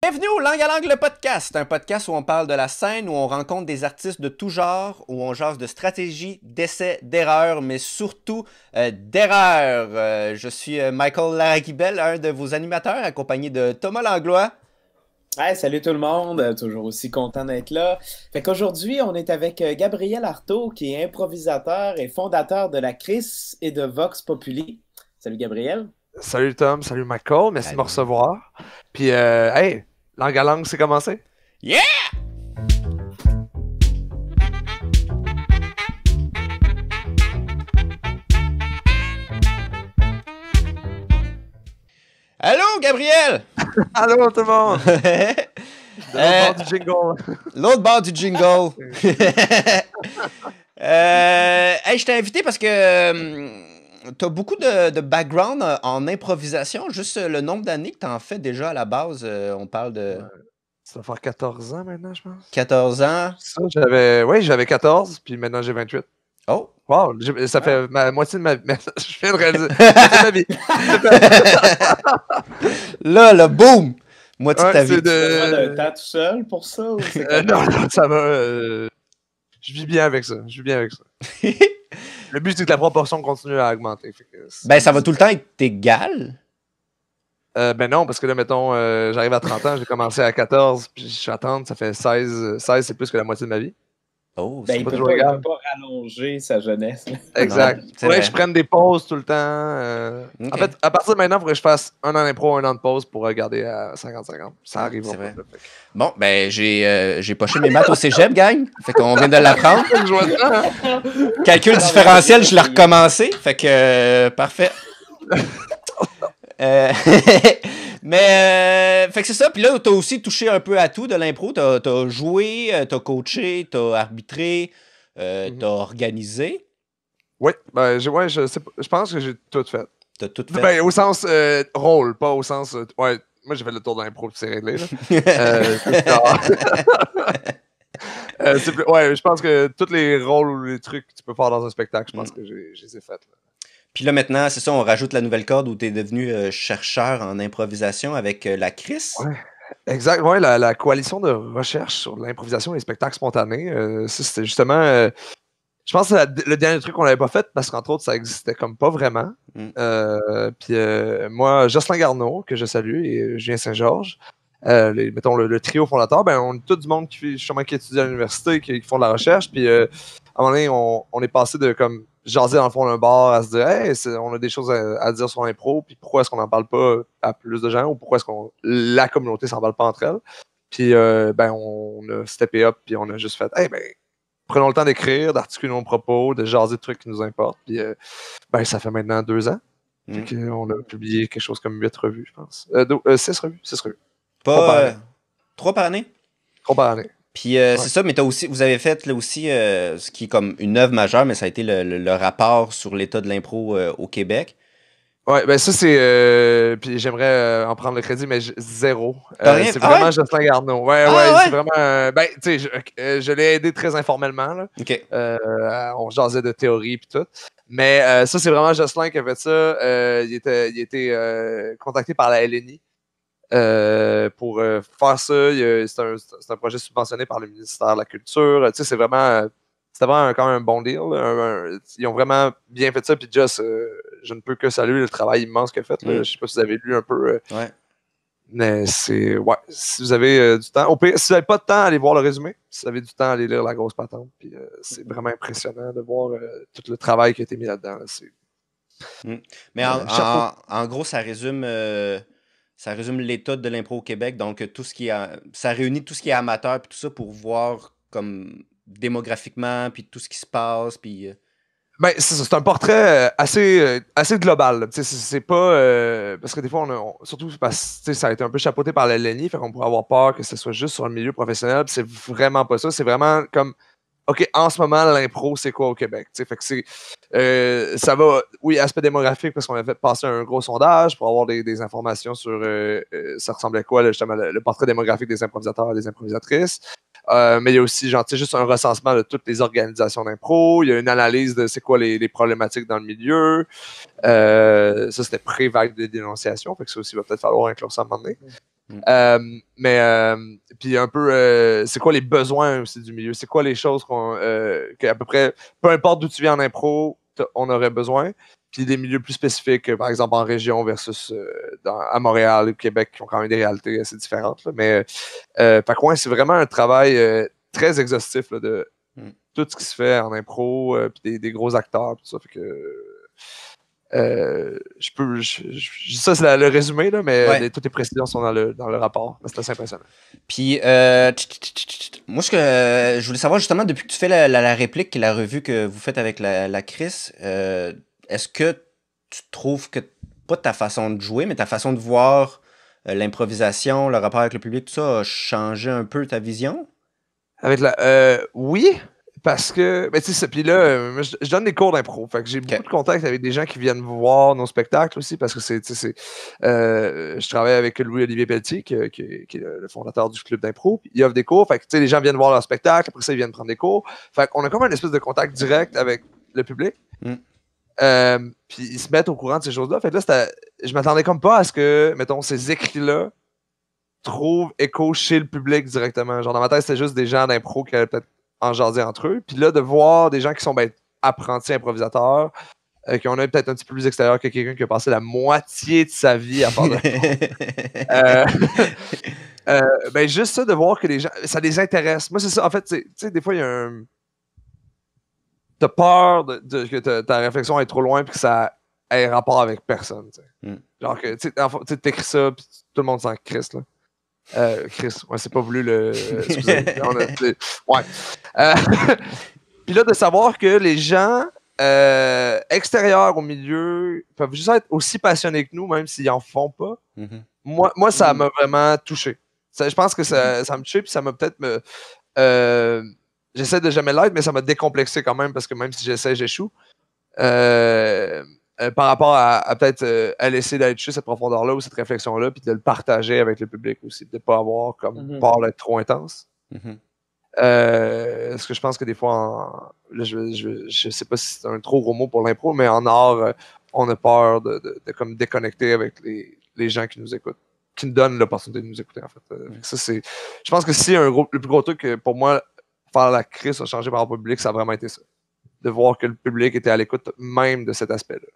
Bienvenue au Langue à Langue, le podcast, un podcast où on parle de la scène, où on rencontre des artistes de tout genre, où on jase de stratégie, d'essais, d'erreurs, mais surtout d'erreurs. Je suis Michael Laragibel, un de vos animateurs, accompagné de Thomas Langlois. Hey, salut tout le monde, toujours aussi content d'être là. Fait qu'aujourd'hui, on est avec Gabriel Artaud, qui est improvisateur et fondateur de la CRIS et de Vox Populi. Salut Gabriel. Salut Tom, salut Michael, merci de me recevoir. Puis, hey, Langue à Langue, c'est commencé? Yeah! Allô, Gabriel! Allô tout le monde! De l'autre bord du jingle. L'autre bord du jingle. Hey, je t'ai invité parce que tu as beaucoup de background en improvisation. Juste le nombre d'années que tu en fais déjà à la base, on parle de Ça va faire 14 ans maintenant, je pense. 14 ans. Ça, j'avais 14, puis maintenant j'ai 28. Oh! Wow, ça fait la moitié de ma vie. Je viens de réaliser. Moitié de ma vie. Là, le boom! Moitié de ta vie. Tu as un temps tout seul pour ça? Ou non, ça va. Je vis bien avec ça. Le but, c'est que la proportion continue à augmenter. Ben, ça va tout le temps être égal. Ben non, parce que là, mettons, j'arrive à 30 ans, j'ai commencé à 14, puis je suis à 30, ça fait 16. 16, c'est plus que la moitié de ma vie. Oh, il ne peut pas rallonger sa jeunesse. Exact. Il faudrait que je prenne des pauses tout le temps. Okay. En fait, à partir de maintenant, il faudrait que je fasse un an d'impro, un an de pause pour regarder à 50-50. Ça arrive. C'est vrai. Bon, ben, j'ai poché mes maths au cégep, gang. Fait qu'on vient de l'apprendre. Calcul différentiel, je l'ai recommencé. Fait que, parfait. Mais fait que c'est ça, puis là t'as aussi touché un peu à tout de l'impro, t'as joué, t'as coaché, t'as arbitré, t'as organisé. Oui, ben je pense que j'ai tout fait. T'as tout fait. Ben, au sens rôle, pas au sens ouais, moi j'ai fait le tour de l'impro puis c'est réglé là. Ouais, je pense que tous les rôles ou les trucs que tu peux faire dans un spectacle, je pense que je les ai faits là. Puis là, maintenant, c'est ça, on rajoute la nouvelle corde où tu es devenu chercheur en improvisation avec la CRIS. Ouais, exact. Ouais, la coalition de recherche sur l'improvisation et les spectacles spontanés. Ça, c'était justement... je pense que c'est le dernier truc qu'on n'avait pas fait parce qu'entre autres, ça existait comme pas vraiment. Puis moi, Jocelyn Garneau, que je salue, et Julien Saint-Georges, mettons le trio fondateur, ben, on est tout du monde qui étudie à l'université, qui font de la recherche. Puis à un moment donné, on est passé de comme jaser dans le fond d'un bar à se dire hey, on a des choses à dire sur l'impro, puis pourquoi est-ce qu'on n'en parle pas à plus de gens, ou pourquoi est-ce que la communauté s'en parle pas entre elles. Puis ben, on a steppé up, puis on a juste fait hey, ben, prenons le temps d'écrire, d'articuler nos propos, de jaser de trucs qui nous importent. Puis ben, ça fait maintenant 2 ans. On a publié quelque chose comme 8 revues, je pense. 6 revues. 6 revues. Pas 3 par année? 3 par année. Puis c'est ça, mais vous avez fait là aussi ce qui est comme une œuvre majeure, mais ça a été le rapport sur l'état de l'impro au Québec. Ouais, ben ça c'est. Puis j'aimerais en prendre le crédit, mais zéro. C'est vraiment Jocelyn Garneau. Ouais, c'est vraiment. Ben, tu sais, je l'ai aidé très informellement. Là. Okay. On jasait de théorie puis tout. Mais ça, c'est vraiment Jocelyn qui a fait ça. Il était contacté par la LNI. Pour faire ça, c'est un projet subventionné par le ministère de la Culture. Tu sais, c'était vraiment quand même un bon deal. Ils ont vraiment bien fait ça. Puis Joss, je ne peux que saluer le travail immense qu'il a fait. Je sais pas si vous avez lu un peu. Mais c'est... Ouais, si vous avez du temps... Au pire, si vous n'avez pas de temps, allez voir le résumé. Si vous avez du temps, allez lire La Grosse Patente. Puis c'est vraiment impressionnant de voir tout le travail qui a été mis là-dedans. Là. Mais en gros, ça résume... Ça résume l'état de l'impro au Québec, donc tout ce qui est ça réunit tout ce qui est amateur puis tout ça pour voir comme démographiquement puis tout ce qui se passe puis Ben c'est un portrait assez global. C'est pas parce que des fois surtout parce que ça a été un peu chapeauté par la LNI, fait qu'on pourrait avoir peur que ce soit juste sur le milieu professionnel, c'est vraiment pas ça, c'est vraiment comme OK, en ce moment, l'impro, c'est quoi au Québec? T'sais, fait que ça va, oui, aspect démographique, parce qu'on a fait passer un gros sondage pour avoir des informations sur ça ressemblait à quoi, justement, le portrait démographique des improvisateurs et des improvisatrices. Mais il y a aussi, genre, juste un recensement de toutes les organisations d'impro. Il y a une analyse de c'est quoi les problématiques dans le milieu. Ça, c'était pré-vague de dénonciation. Fait que ça aussi, il va peut-être falloir inclure ça à un moment donné. Puis un peu, c'est quoi les besoins aussi du milieu? C'est quoi les choses qu'à peu près, peu importe d'où tu viens en impro, on aurait besoin. Puis des milieux plus spécifiques, par exemple en région versus à Montréal et Québec, qui ont quand même des réalités assez différentes. Là. Mais fait que ouais, c'est vraiment un travail très exhaustif là, de tout ce qui se fait en impro, puis des gros acteurs, tout ça. Fait que ça, c'est le résumé, là, mais toutes les précisions sont dans le rapport. C'est assez impressionnant. Puis, moi, je voulais savoir justement, depuis que tu fais la réplique et la revue que vous faites avec la Chris, est-ce que tu trouves que, pas ta façon de jouer, mais ta façon de voir l'improvisation, le rapport avec le public, tout ça, a changé un peu ta vision? Oui. Parce que, ben, tu sais, puis là, je donne des cours d'impro. Fait que j'ai beaucoup de contacts avec des gens qui viennent voir nos spectacles aussi, parce que je travaille avec Louis-Olivier Pelletier, qui est le fondateur du club d'impro. Puis il offre des cours. Fait que, tu sais, les gens viennent voir leur spectacle, après ça, ils viennent prendre des cours. Fait qu'on a comme une espèce de contact direct avec le public. Puis ils se mettent au courant de ces choses-là. Fait que là, je m'attendais comme pas à ce que, mettons, ces écrits-là trouvent écho chez le public directement. Genre, dans ma tête, c'était juste des gens d'impro qui allaient peut-être en jaser entre eux. Puis là, de voir des gens qui sont apprentis improvisateurs, qui ont un peut-être un petit peu plus extérieur que quelqu'un qui a passé la moitié de sa vie à faire de ben juste ça, de voir que les gens, ça les intéresse. Moi, c'est ça. En fait, tu sais, des fois, il y a t'as peur que ta réflexion est trop loin puis que ça ait rapport avec personne. Genre que, tu sais, t'écris ça puis tout le monde s'en crisse, là. Chris, ouais, c'est pas voulu le. Excusez. Ouais. Puis là, de savoir que les gens extérieurs au milieu peuvent juste être aussi passionnés que nous, même s'ils en font pas. Moi, ça m'a vraiment touché. Je pense que ça me touché, puis ça m'a peut-être j'essaie de jamais l'être, mais ça m'a décomplexé quand même, parce que même si j'essaie, j'échoue. Par rapport à peut-être à laisser d'aller toucher cette profondeur-là ou cette réflexion-là, puis de le partager avec le public aussi, de ne pas avoir comme peur d'être trop intense. Parce que je pense que des fois, là, je sais pas si c'est un trop gros mot pour l'impro, mais en art, on a peur de comme déconnecter avec les gens qui nous écoutent, qui nous donnent l'opportunité de nous écouter, en fait. Ça, je pense que si le plus gros truc pour moi, faire la crise a changé par rapport au public, ça a vraiment été ça. De voir que le public était à l'écoute même de cet aspect-là.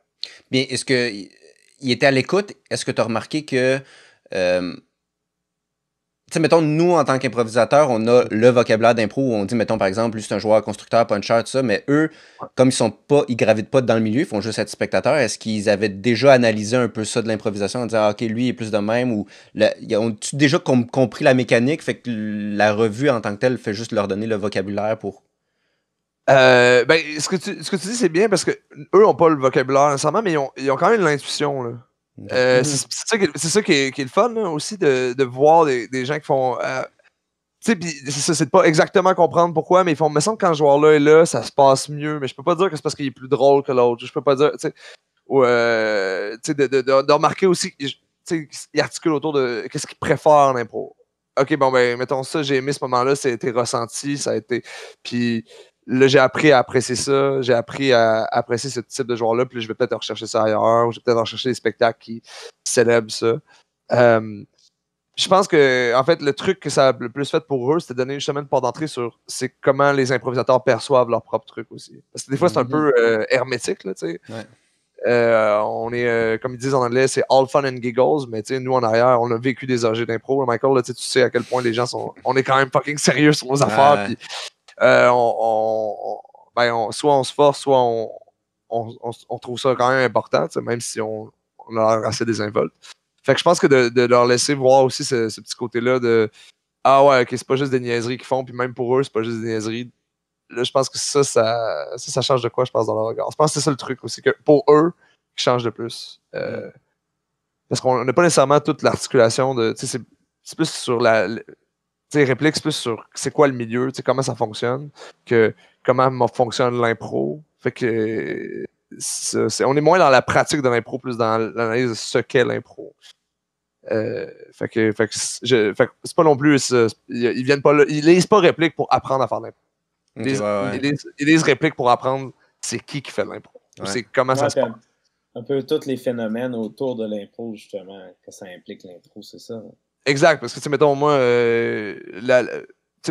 Bien, est-ce qu'il était à l'écoute? Est-ce que tu as remarqué que, tu sais, mettons, nous, en tant qu'improvisateurs, on a le vocabulaire d'impro où on dit, mettons, par exemple, lui, c'est un joueur, constructeur, puncher, tout ça, mais eux, comme ils gravitent pas dans le milieu, ils font juste être spectateurs, est-ce qu'ils avaient déjà analysé un peu ça de l'improvisation en disant, ah, OK, lui, il est plus de même, ou ont-ils déjà compris la mécanique, fait que la revue en tant que telle fait juste leur donner le vocabulaire pour... Ben, ce que tu dis, c'est bien parce que eux n'ont pas le vocabulaire nécessairement, mais ils ont quand même l'intuition. Là. C'est ça qui est le fun là, aussi de voir des gens qui font. Tu sais, c'est de pas exactement comprendre pourquoi, mais ils font. Me semble que quand ce joueur-là est là, ça se passe mieux, mais je peux pas dire que c'est parce qu'il est plus drôle que l'autre. Je peux pas dire. Tu sais, de remarquer aussi. Il articule autour de qu'est-ce qu'il préfère en impro. Ok, bon, ben, mettons ça, j'ai aimé ce moment-là, ça a été ressenti, ça a été. Puis. Là, j'ai appris à apprécier ça. J'ai appris à apprécier ce type de joueur-là. Puis là, je vais peut-être rechercher ça ailleurs. Ou je vais peut-être rechercher des spectacles qui célèbrent ça. Je pense que, en fait, le truc que ça a le plus fait pour eux, c'était de donner justement une porte d'entrée sur c'est comment les improvisateurs perçoivent leur propre truc aussi. Parce que des fois, c'est un peu hermétique, là, tu sais. On est, comme ils disent en anglais, c'est all fun and giggles, mais tu sais, nous en arrière, on a vécu des AG d'impro. Michael, là, tu sais à quel point les gens sont. On est quand même fucking sérieux sur nos affaires. Puis, soit on se force, soit on trouve ça quand même important, même si on a l'air assez désinvolte. Fait que je pense que de leur laisser voir aussi ce petit côté-là de ah ouais, ok, c'est pas juste des niaiseries qu'ils font, puis même pour eux, c'est pas juste des niaiseries. Là, je pense que ça change de quoi, je pense, dans leur regard. Je pense que c'est ça le truc aussi, que pour eux, qui change de plus. Parce qu'on n'a pas nécessairement toute l'articulation de. C'est plus sur réplique, c'est plus sur c'est quoi le milieu, comment ça fonctionne, que comment fonctionne l'impro. Fait que on est moins dans la pratique de l'impro, plus dans l'analyse de ce qu'est l'impro. Fait que c'est pas non plus. Ils viennent pas là. Ils lisent pas réplique pour apprendre à faire de l'impro. Ils lisent réplique pour apprendre c'est qui fait de l'impro. C'est comment ça se passe. Un peu tous les phénomènes autour de l'impro, justement, que ça implique l'impro, c'est ça. Exact, parce que, tu sais, mettons, moi,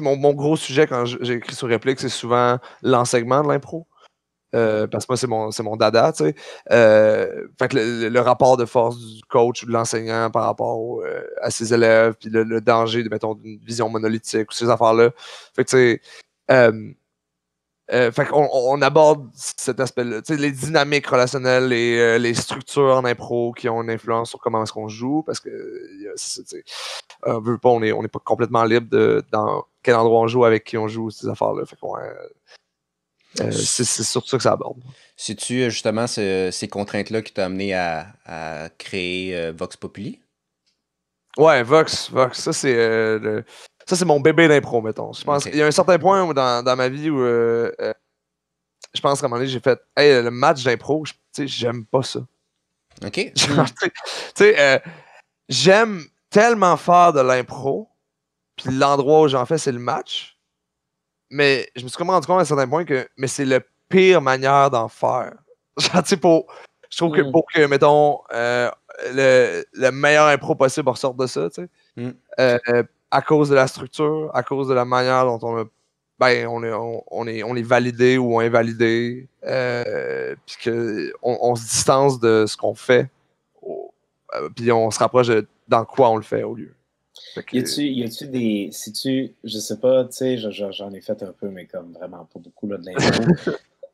mon gros sujet quand j'ai écrit sur Réplique, c'est souvent l'enseignement de l'impro. Parce que moi, c'est mon dada, tu sais. Fait que le rapport de force du coach ou de l'enseignant par rapport à ses élèves, puis le danger, mettons, d'une vision monolithique ou ces affaires-là. Fait que, tu sais, fait qu'on aborde cet aspect-là, tu sais, les dynamiques relationnelles, les structures en impro qui ont une influence sur comment est-ce qu'on joue, parce que, on veut pas, on est pas complètement libre dans quel endroit on joue, avec qui on joue, ces affaires-là. Fait qu'on... c'est surtout ça que ça aborde. C'est-tu justement ces contraintes-là qui t'ont amené à créer Vox Populi? Ouais, Vox, ça c'est mon bébé d'impro, mettons. Je pense qu'il y a un certain point où dans ma vie où je pense qu'à un moment donné, j'ai fait hey, le match d'impro, tu sais, j'aime pas ça. OK. Tu sais, j'aime tellement faire de l'impro, puis l'endroit où j'en fais, c'est le match. Mais je me suis comme rendu compte à un certain point que c'est la pire manière d'en faire. Genre, tu sais, je trouve que pour que, mettons, le meilleur impro possible ressorte de ça, tu sais. À cause de la structure, à cause de la manière dont on est validé ou invalidé, puis qu'on se distance de ce qu'on fait, puis on se rapproche de dans quoi on le fait au lieu. Y a-tu des. Je sais pas, tu sais, j'en ai fait un peu, mais comme vraiment pas beaucoup là, de l'impro.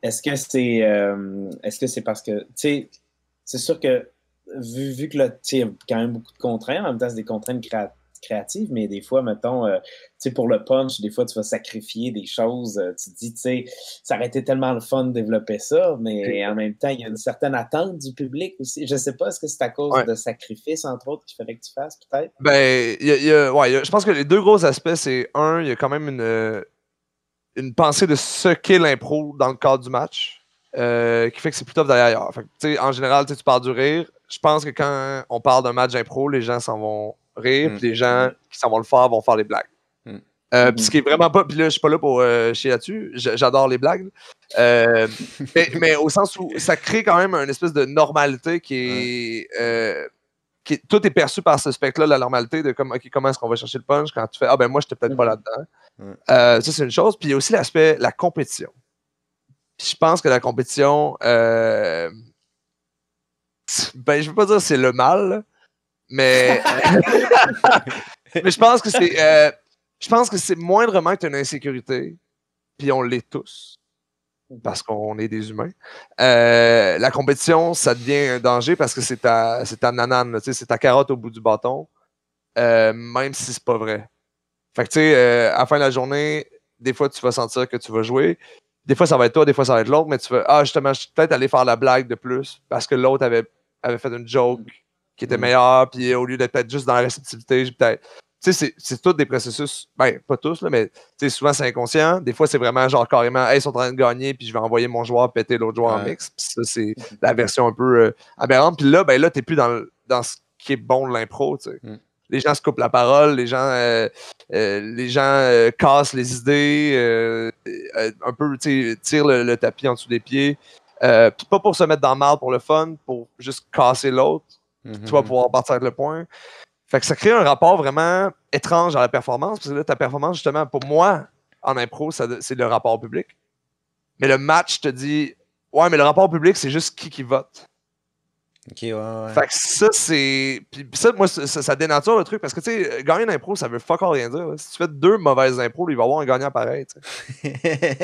Est-ce que c'est parce que, tu sais, c'est sûr que, vu que là, tu sais, il y a quand même beaucoup de contraintes, en même temps, c'est des contraintes créatives, mais des fois, mettons, tu sais, pour le punch, des fois, tu vas sacrifier des choses. Tu te dis, tu sais, ça aurait été tellement le fun de développer ça, mais en même temps, il y a une certaine attente du public aussi. Je sais pas, est-ce que c'est à cause de sacrifices, entre autres, qu'il fallait que tu fasses, peut-être? Ben, je pense que les deux gros aspects, c'est il y a quand même une pensée de ce qu'est l'impro dans le cadre du match, qui fait que c'est plus tough d'aller ailleurs. Fait que, en général, tu parles du rire. Je pense que quand on parle d'un match d'impro, les gens s'en vont rire, puis les gens qui s'en vont le faire vont faire les blagues. Puis ce qui est vraiment pas... Puis là, je suis pas là pour chier là-dessus. J'adore les blagues. Mais au sens où ça crée quand même une espèce de normalité qui est... tout est perçu par ce spectre-là, la normalité de comme, OK, comment est-ce qu'on va chercher le punch quand tu fais, ah ben moi, j'étais peut-être pas là-dedans. Ça, c'est une chose. Puis il y a aussi l'aspect, la compétition. Puis je pense que la compétition, ben, je veux pas dire que c'est le mal, mais mais je pense que c'est moindrement que tu as une insécurité, puis on l'est tous, parce qu'on est des humains. La compétition, ça devient un danger parce que c'est ta nanane, c'est ta carotte au bout du bâton, même si c'est pas vrai. Fait que tu sais, à la fin de la journée, des fois tu vas sentir que tu vas jouer, des fois ça va être toi, des fois ça va être l'autre, mais tu vas, justement, je suis peut-être allé faire la blague de plus parce que l'autre avait fait une joke qui était meilleure, puis au lieu d'être peut-être juste dans la réceptivité, j'ai peut-être... Tu sais, c'est tous des processus, ben, pas tous, là, mais souvent c'est inconscient. Des fois, c'est vraiment genre carrément, hey, ils sont en train de gagner, puis je vais envoyer mon joueur péter l'autre joueur en mix. Puis ça, c'est la version un peu aberrante. Puis là, ben là, t'es plus dans ce qui est bon de l'impro, tu sais. Les gens se coupent la parole, les gens cassent les idées, un peu, tirent le tapis en dessous des pieds. Puis pas pour se mettre dans le mal pour le fun, pour juste casser l'autre. Tu vas pouvoir partir avec le point. Fait que ça crée un rapport vraiment étrange à la performance, parce que là, ta performance, justement, pour moi, en impro, c'est le rapport public. Mais le match te dit, ouais, mais le rapport public, c'est juste qui vote. OK, ouais. Fait que ça, c'est... Puis ça, moi, ça dénature le truc, parce que, tu sais, gagner une impro, ça veut fuck all rien dire. Là. Si tu fais 2 mauvaises impros, il va y avoir un gagnant pareil, tu sais.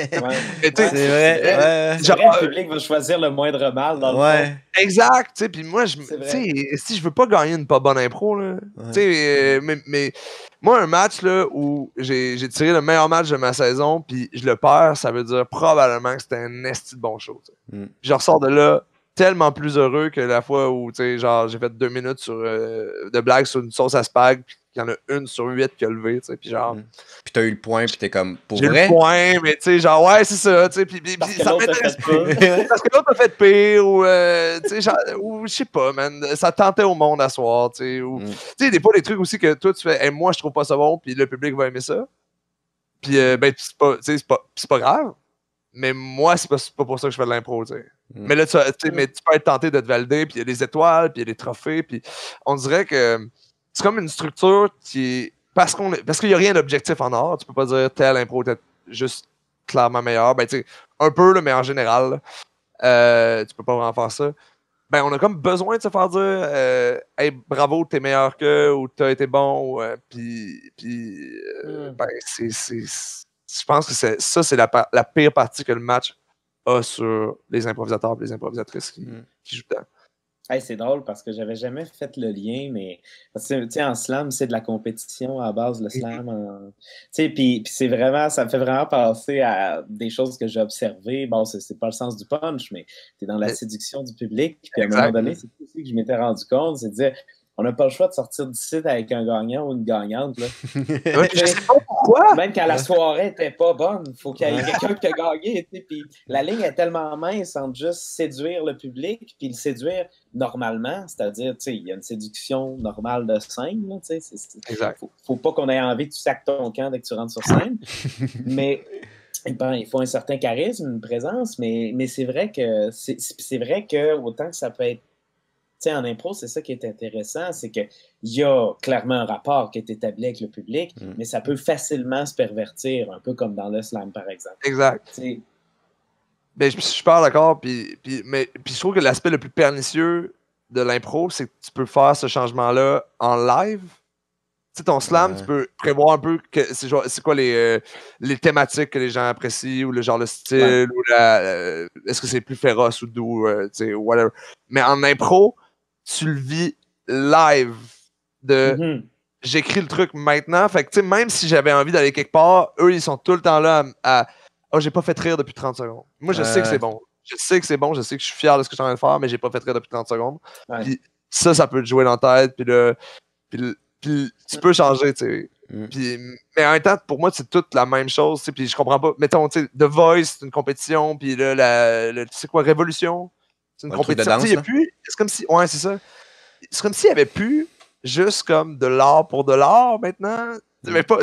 C'est vrai. Genre, le public va choisir le moindre mal dans le fond. Exact, tu sais, puis moi, si je veux pas gagner une pas bonne impro, là, tu sais, mais moi, un match, là, où j'ai tiré le meilleur match de ma saison, puis je le perds, ça veut dire probablement que c'était un esti de bon show, je ressors de là tellement plus heureux que la fois où, tu sais, genre, j'ai fait 2 minutes de blagues sur une sauce à spag, puis qu'il y en a une sur 8 qui a levé, tu sais, puis genre... Puis t'as eu le point, puis t'es comme, pour j'ai vrai? J'ai le point, mais tu sais, genre, ouais, c'est ça, tu sais, puis ça m'intéresse pas. Parce que l'autre a fait pire, ou, tu sais, genre, ou je sais pas, man, ça tentait au monde à soir, tu sais, ou... Tu sais, des fois, des trucs aussi que toi, tu fais, hey, moi, je trouve pas ça bon, puis le public va aimer ça. Puis, ben, c'est pas grave. Mais moi, c'est pas pour ça que je fais de l'impro, tu sais. Mais là, mais tu peux être tenté de te valider, puis il y a des étoiles, puis il y a des trophées, puis on dirait que c'est comme une structure qui est... Parce qu'il n'y a rien d'objectif en art. Tu peux pas dire telle impro était juste clairement meilleure. Ben, tu sais, un peu, là, mais en général, tu peux pas vraiment faire ça. Ben, on a comme besoin de se faire dire hey, bravo, t'es meilleur que, ou t'as été bon, ben, je pense que c'est la pire partie que le match a sur les improvisateurs et les improvisatrices qui jouent dedans. Hey, c'est drôle parce que j'avais jamais fait le lien, mais en slam, c'est de la compétition à base, le slam. Puis c'est vraiment, ça me fait vraiment penser à des choses que j'ai observées. Bon, c'est pas le sens du punch, mais tu es dans la séduction du public. Puis à un moment donné, c'est aussi que je m'étais rendu compte, c'est de dire on n'a pas le choix de sortir d'ici avec un gagnant ou une gagnante. Là. Je sais pas pourquoi. Même quand la soirée n'était pas bonne, il faut qu'il y ait quelqu'un qui a gagné. Puis la ligne est tellement mince entre juste séduire le public puis le séduire normalement, c'est-à-dire, il y a une séduction normale de scène. Exact. Faut pas qu'on ait envie que tu sacs ton camp dès que tu rentres sur scène. Mais ben, il faut un certain charisme, une présence, mais c'est vrai que autant que ça peut être en impro, c'est ça qui est intéressant, c'est qu'il y a clairement un rapport qui est établi avec le public, mais ça peut facilement se pervertir, un peu comme dans le slam, par exemple. Exact. Ben, je suis super d'accord, puis je trouve que l'aspect le plus pernicieux de l'impro, c'est que tu peux faire ce changement-là en live. Tu sais, ton slam, tu peux prévoir un peu c'est quoi les thématiques que les gens apprécient, ou le genre de style, ou est-ce que c'est plus féroce ou doux, tu sais, whatever. Mais en impro, tu le vis live de j'écris le truc maintenant. Fait que, tu sais, même si j'avais envie d'aller quelque part, eux, ils sont tout le temps là à oh, j'ai pas fait rire depuis 30 secondes. Moi, je sais que c'est bon. Je sais que c'est bon, je sais que je suis fier de ce que je suis en train de faire, mais j'ai pas fait rire depuis 30 secondes. Puis ça peut te jouer dans la tête, puis tu peux changer, tu sais. Mais en même temps, pour moi, c'est toute la même chose, tu sais. Puis je comprends pas. Mettons, tu sais, The Voice, c'est une compétition, puis là, c'est quoi, Révolution? C'est une compétition. Il y a plus. C'est comme si. Ouais, c'est ça. C'est comme s'il y avait plus juste comme de l'art pour de l'art maintenant. Mais pas,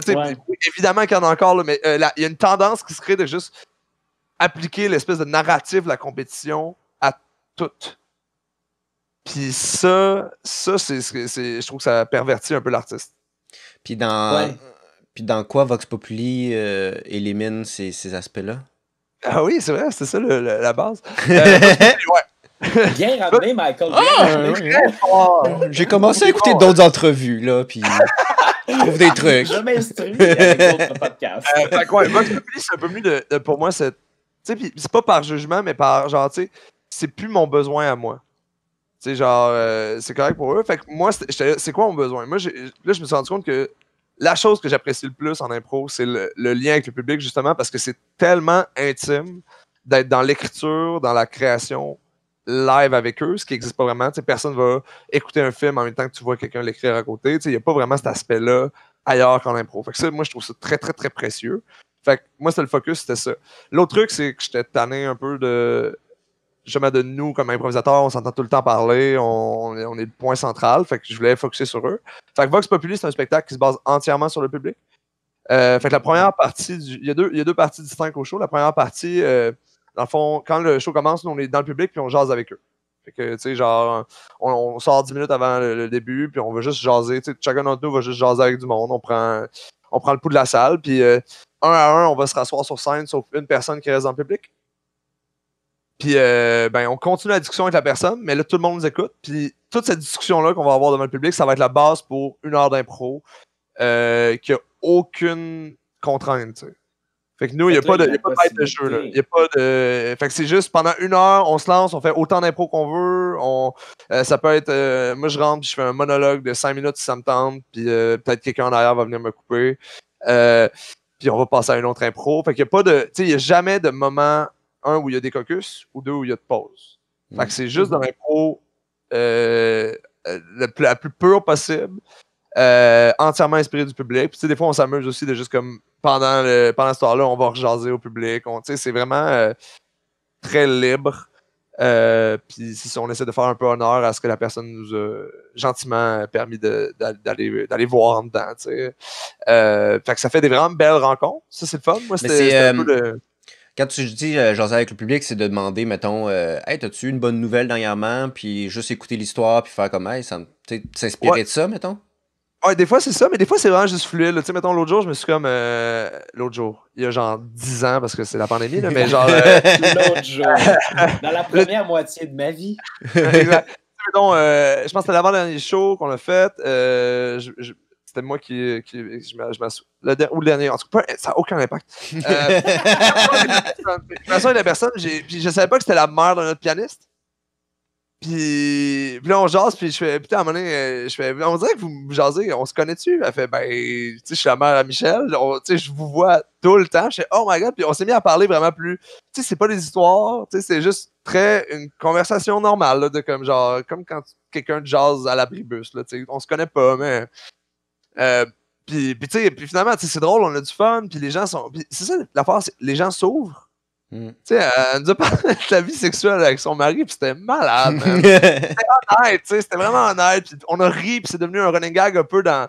évidemment qu'il y en a encore, là, mais il y a une tendance qui se crée de juste appliquer l'espèce de narratif de la compétition à tout. Puis ça je trouve que ça pervertit un peu l'artiste. Puis dans quoi Vox Populi élimine ces aspects-là? Ah oui, c'est vrai, c'est ça la base. Bien ramené, Michael. J'ai commencé à écouter d'autres entrevues, là, puis je trouve des trucs. Je m'instruis avec d'autres podcasts. Vox Populi, c'est un peu mieux pour moi, c'est pas par jugement, mais par genre, tu sais, c'est plus mon besoin à moi. Tu sais, genre, c'est correct pour eux. Fait que moi, c'est quoi mon besoin? Moi, là, je me suis rendu compte que la chose que j'apprécie le plus en impro, c'est le lien avec le public, justement, parce que c'est tellement intime d'être dans l'écriture, dans la création live avec eux, ce qui n'existe pas vraiment. T'sais, personne va écouter un film en même temps que tu vois quelqu'un l'écrire à côté. Il n'y a pas vraiment cet aspect-là ailleurs qu'en impro. Fait que ça, moi, je trouve ça très, très, très précieux. Fait que moi, c'était le focus, c'était ça. L'autre truc, c'est que j'étais tanné un peu de nous, comme improvisateurs, on s'entend tout le temps parler, on est le point central, fait que je voulais focuser sur eux. Fait que Vox Populi, c'est un spectacle qui se base entièrement sur le public. Fait que la première partie, il y a deux parties distinctes au show. La première partie, dans le fond, quand le show commence, nous, on est dans le public, puis on jase avec eux. Fait que, tu sais, genre, on sort 10 minutes avant le début, puis on va juste jaser. Tu sais, chacun d'entre nous va juste jaser avec du monde. On prend le pouls de la salle, puis un à un, on va se rasseoir sur scène, sauf une personne qui reste dans le public. Puis, on continue la discussion avec la personne, mais là, tout le monde nous écoute. Puis, toute cette discussion-là qu'on va avoir devant le public, ça va être la base pour 1 heure d'impro qui a aucune contrainte, tu sais. Fait que nous, il n'y a pas de maître de jeu, là. Il y a pas de... Fait que c'est juste, pendant 1 heure, on se lance, on fait autant d'impro qu'on veut. Ça peut être... moi, je rentre, puis je fais un monologue de 5 minutes si ça me tente, puis peut-être quelqu'un en arrière va venir me couper. Puis on va passer à une autre impro. Fait qu'il n'y a pas de... Tu sais, il n'y a jamais de moment... Un, où il y a des caucus, ou deux, où il y a de pauses. Fait que c'est juste dans l'impro la plus pure possible, entièrement inspiré du public. Puis, des fois, on s'amuse aussi de juste comme, pendant ce temps-là, on va rejaser au public. C'est vraiment très libre. Puis, si on essaie de faire un peu honneur à ce que la personne nous a gentiment permis d'aller voir en dedans. Fait que ça fait des vraiment belles rencontres. Ça, c'est le fun. Moi, c'était un peu le... Quand tu dis jaser avec le public, c'est de demander, mettons, hey, t'as-tu une bonne nouvelle dernièrement, puis juste écouter l'histoire, puis faire comme, hey, s'inspirer de ça, mettons? Ouais, des fois c'est ça, mais des fois c'est vraiment juste fluide. Tu sais, mettons, l'autre jour, je me suis comme. L'autre jour, il y a genre 10 ans, parce que c'est la pandémie, là, mais genre. L'autre jour. Dans la première moitié de ma vie. Exact. Mettons, je pense que c'était l'avant-dernier show qu'on a fait. C'était moi qui ou le dernier, en tout cas, ça n'a aucun impact. Je m'assois avec la personne, puis je savais pas que c'était la mère de notre pianiste. Puis là, on jase, puis je fais, putain, à un moment donné, je fais, on dirait que vous me jasez, on se connaît-tu? Elle fait, ben, tu sais, je suis la mère à Michel, tu sais, je vous vois tout le temps. Je fais, oh my god, puis on s'est mis à parler vraiment plus, tu sais, c'est pas des histoires, tu sais, c'est juste une conversation normale, là, de comme genre, comme quand quelqu'un jase à l'abribus, là, tu sais, on se connaît pas, mais. Puis tu sais, puis finalement, c'est drôle, on a du fun, puis les gens sont. C'est ça, l'affaire, les gens s'ouvrent. Tu sais, elle nous a parlé de sa vie sexuelle avec son mari, puis c'était malade, man. C'était honnête, tu sais, c'était vraiment honnête. Puis on a ri, puis c'est devenu un running gag un peu dans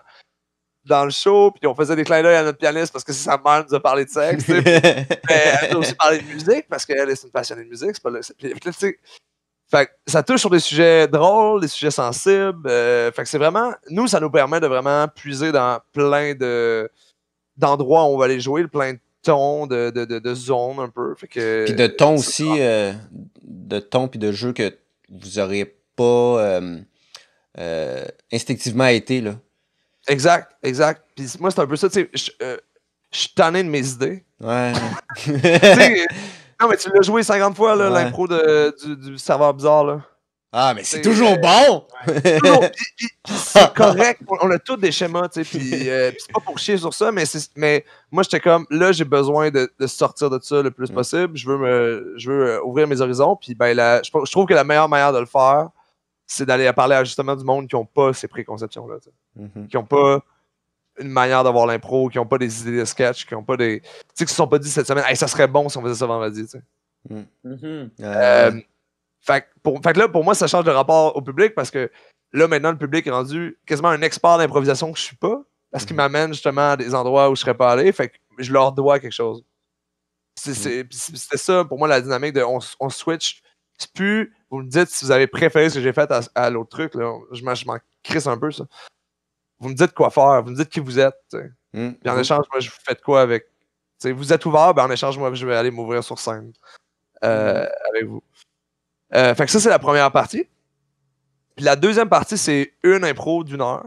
le show, puis on faisait des clins d'œil à notre pianiste parce que sa mère nous a parlé de sexe, tu sais. Mais elle nous a aussi parlé de musique parce qu'elle est une passionnée de musique, c'est pas le. Puis là, tu sais. Fait que ça touche sur des sujets drôles, des sujets sensibles. Fait que c'est vraiment. Nous, ça nous permet de vraiment puiser dans plein d'endroits où on va aller jouer, plein de tons, de zones un peu. Fait que, puis de tons aussi, de tons puis de jeux que vous auriez pas instinctivement été, là. Exact. Puis moi, c'est un peu ça, tu sais. Je suis tanné de mes idées. Ouais. Tu sais, non, mais tu l'as joué 50 fois, là, Ouais. l'impro du serveur bizarre, là. Ah, mais c'est toujours bon! Puis c'est correct, on a tous des schémas, tu sais, puis c'est pas pour chier sur ça, mais moi, j'étais comme, là, j'ai besoin de sortir de ça le plus possible, je veux ouvrir mes horizons, puis ben, je trouve que la meilleure manière de le faire, c'est d'aller parler à justement du monde qui n'ont pas ces préconceptions-là, qui n'ont pas une manière d'avoir l'impro, qui n'ont pas des idées de sketch, qui n'ont pas des... Tu sais, qui se sont pas dit cette semaine, hey, ça serait bon si on faisait ça vendredi, tu sais. Fait que là, pour moi, ça change de rapport au public parce que là, maintenant, le public est rendu quasiment un expert d'improvisation que je suis pas parce qu'il m'amène justement à des endroits où je serais pas allé. Fait que je leur dois quelque chose. C'était ça, pour moi, la dynamique de on switch. C'est plus, vous me dites si vous avez préféré ce que j'ai fait à l'autre truc. Là, je m'en crisse un peu, ça. Vous me dites quoi faire, vous me dites qui vous êtes. Puis en échange, moi, je vous fais de quoi avec. T'sais, vous êtes ouvert, ben en échange, moi, je vais aller m'ouvrir sur scène avec vous. Fait que ça, c'est la première partie. Puis la deuxième partie, c'est une impro d'1 heure.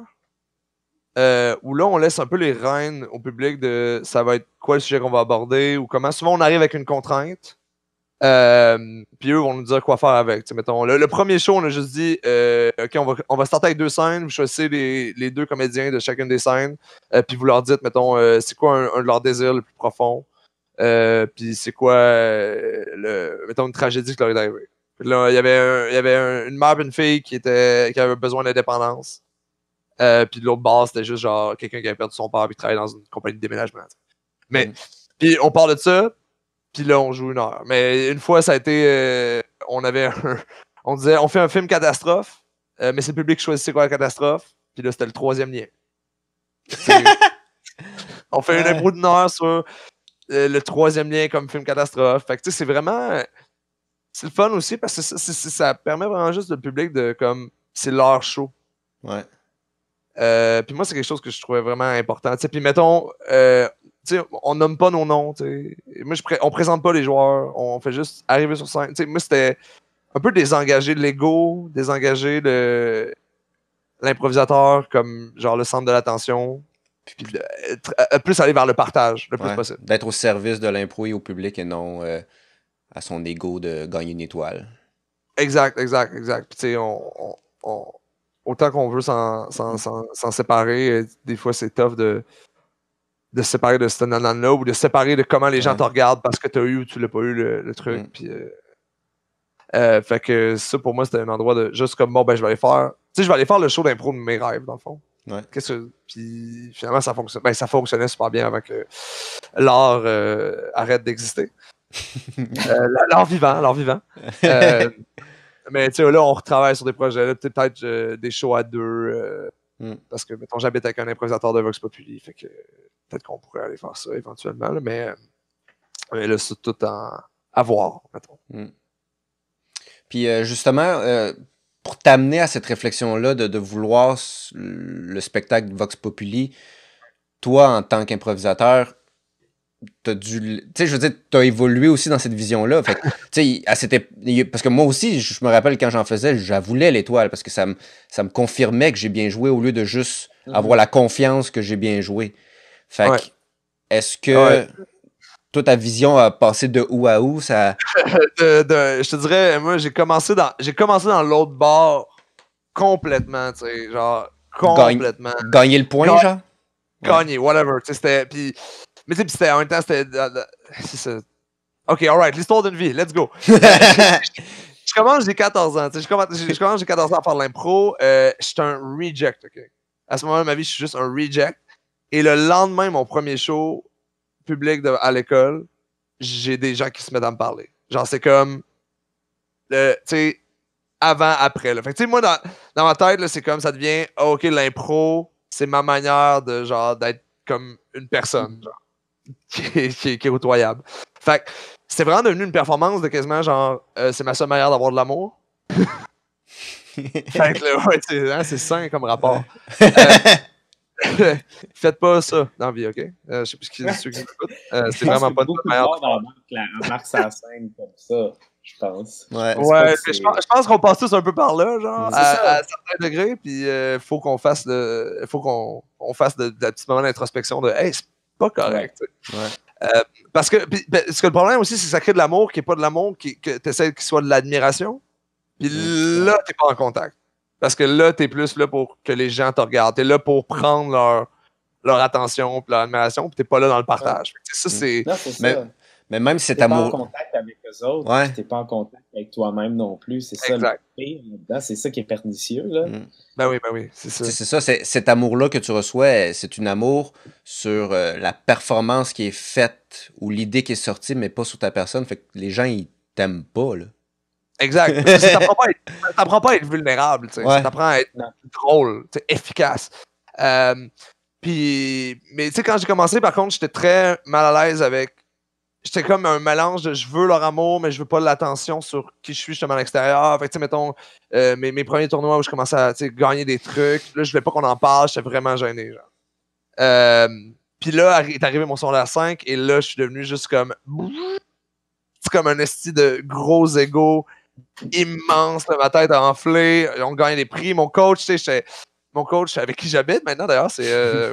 Où là, on laisse un peu les rênes au public de ça va être quoi le sujet qu'on va aborder ou comment. Souvent, on arrive avec une contrainte. Puis eux vont nous dire quoi faire avec. T'sais, mettons, le premier show, on a juste dit OK, on va starter avec 2 scènes. Vous choisissez les 2 comédiens de chacune des scènes. Puis vous leur dites, mettons, c'est quoi un de leurs désirs le plus profond. Puis c'est quoi, mettons, une tragédie qui leur est arrivée. Là, il y avait une mère et une fille qui avait besoin d'indépendance. Puis de l'autre bord, c'était juste genre quelqu'un qui avait perdu son père et qui travaillait dans une compagnie de déménagement. Mais, puis on parle de ça, puis là, on joue 1 heure. Mais une fois, ça a été... on disait, on fait un film catastrophe, mais c'est le public qui choisit c'est quoi la catastrophe. Puis là, c'était le 3e lien. On fait une impro d'1 heure sur le 3e lien comme film catastrophe. Fait que tu sais, c'est vraiment... C'est le fun aussi parce que ça permet vraiment juste le public de comme c'est leur show. Ouais. Puis moi, c'est quelque chose que je trouvais vraiment important. Puis mettons, on nomme pas nos noms. Moi, on présente pas les joueurs. On fait juste arriver sur scène. Moi, c'était un peu désengager l'ego, désengager l'improvisateur comme genre le centre de l'attention. Puis plus aller vers le partage le plus possible. D'être au service de l'impro et au public et non à son ego de gagner une étoile. Exact. Puis tu sais, autant qu'on veut s'en séparer, des fois c'est tough de se séparer de ce nanan-là ou de se séparer de comment les gens te regardent parce que tu as eu ou tu l'as pas eu le truc. Puis, fait que ça, pour moi, c'était un endroit de juste comme bon, ben je vais aller faire. Tu sais, je vais aller faire le show d'impro de mes rêves, dans le fond. Ouais. Puis finalement, ça fonctionne. Ben, ça fonctionnait super bien avant que l'art arrête d'exister. L'art vivant. Mais tu sais, là, on retravaille sur des projets. Là, peut-être des shows à 2. Parce que, mettons, j'habite avec un improvisateur de Vox Populi. Fait que peut-être qu'on pourrait aller faire ça éventuellement. Là, mais là, c'est tout à voir, mettons. Puis justement, pour t'amener à cette réflexion-là de vouloir le spectacle Vox Populi, toi, en tant qu'improvisateur, t'as dû... Tu sais, je veux dire, t'as évolué aussi dans cette vision-là. Fait que, tu sais, parce que moi aussi, je me rappelle quand j'en faisais, j'avoulais l'étoile parce que ça me confirmait que j'ai bien joué au lieu de juste avoir la confiance que j'ai bien joué. Fait que, est-ce que toi, ta vision a passé de où à où? Ça... je te dirais, moi, j'ai commencé dans l'autre bord complètement, tu sais, genre, complètement. Gagner le point, genre? Gagner, whatever, tu sais, c'était... Puis, mais tu sais, c'était, en même temps, c'était... c'est ça. OK, alright, l'histoire d'une vie, let's go. Je commence, j'ai 14 ans, tu sais, je commence, j'ai 14 ans à faire de l'impro. Je suis un reject, OK? À ce moment de ma vie, je suis juste un reject. Et le lendemain, mon premier show public à l'école, j'ai des gens qui se mettent à me parler. Genre, c'est comme... tu sais, avant, après. Là. Fait que, tu sais, moi, dans ma tête, là, c'est comme ça devient, oh, OK, l'impro, c'est ma manière de, genre, d'être comme une personne, genre, qui est outoyable. Fait que c'était vraiment devenu une performance de quasiment, genre, c'est ma seule manière d'avoir de l'amour. Fait que là, ouais, c'est sain comme rapport. Faites pas ça dans la vie, OK? Je sais plus ce qui ceux qui écoutent. C'est vraiment pas beaucoup de manière. Marc sa scène comme ça, je pense. Ouais, je pense qu'on passe tous un peu par là, genre, à certains degrés, puis faut qu'on fasse de la petite moment d'introspection de hey, c'est pas correct. Ouais. Parce que le problème aussi, c'est que ça crée de l'amour qui est pas de l'amour, que tu essaies qu'il soit de l'admiration. Puis là, t'es pas en contact. Parce que là, t'es plus là pour que les gens te regardent. T'es là pour prendre leur attention puis leur admiration, puis t'es pas là dans le partage. Ouais. Ça, c'est... Non, c'est ça. Mais même cet t'es amour... pas en contact avec eux autres, t'es pas en contact avec toi-même non plus. C'est ça le pire là-dedans. C'est ça qui est pernicieux, là. Ben oui, c'est ça. C'est ça, cet amour-là que tu reçois, c'est un amour sur la performance qui est faite ou l'idée qui est sortie, mais pas sur ta personne. Fait que les gens, ils t'aiment pas, là. Exact. Parce que ça t'apprend pas à être vulnérable, tu sais. Ça t'apprend à être drôle, efficace. Mais tu sais, quand j'ai commencé, par contre, j'étais très mal à l'aise avec... J'étais comme un mélange de je veux leur amour, mais je veux pas l'attention sur qui je suis justement à l'extérieur. Fait que, tu sais, mettons, mes premiers tournois où je commençais à gagner des trucs, là, je voulais pas qu'on en parle, j'étais vraiment gêné, genre. Puis là, est arrivé mon secondaire 5, et là, je suis devenu juste comme... C'est comme un esti de gros ego immense, là, ma tête a enflé, on gagne des prix. Mon coach, tu sais, mon coach avec qui j'habite maintenant, d'ailleurs, c'est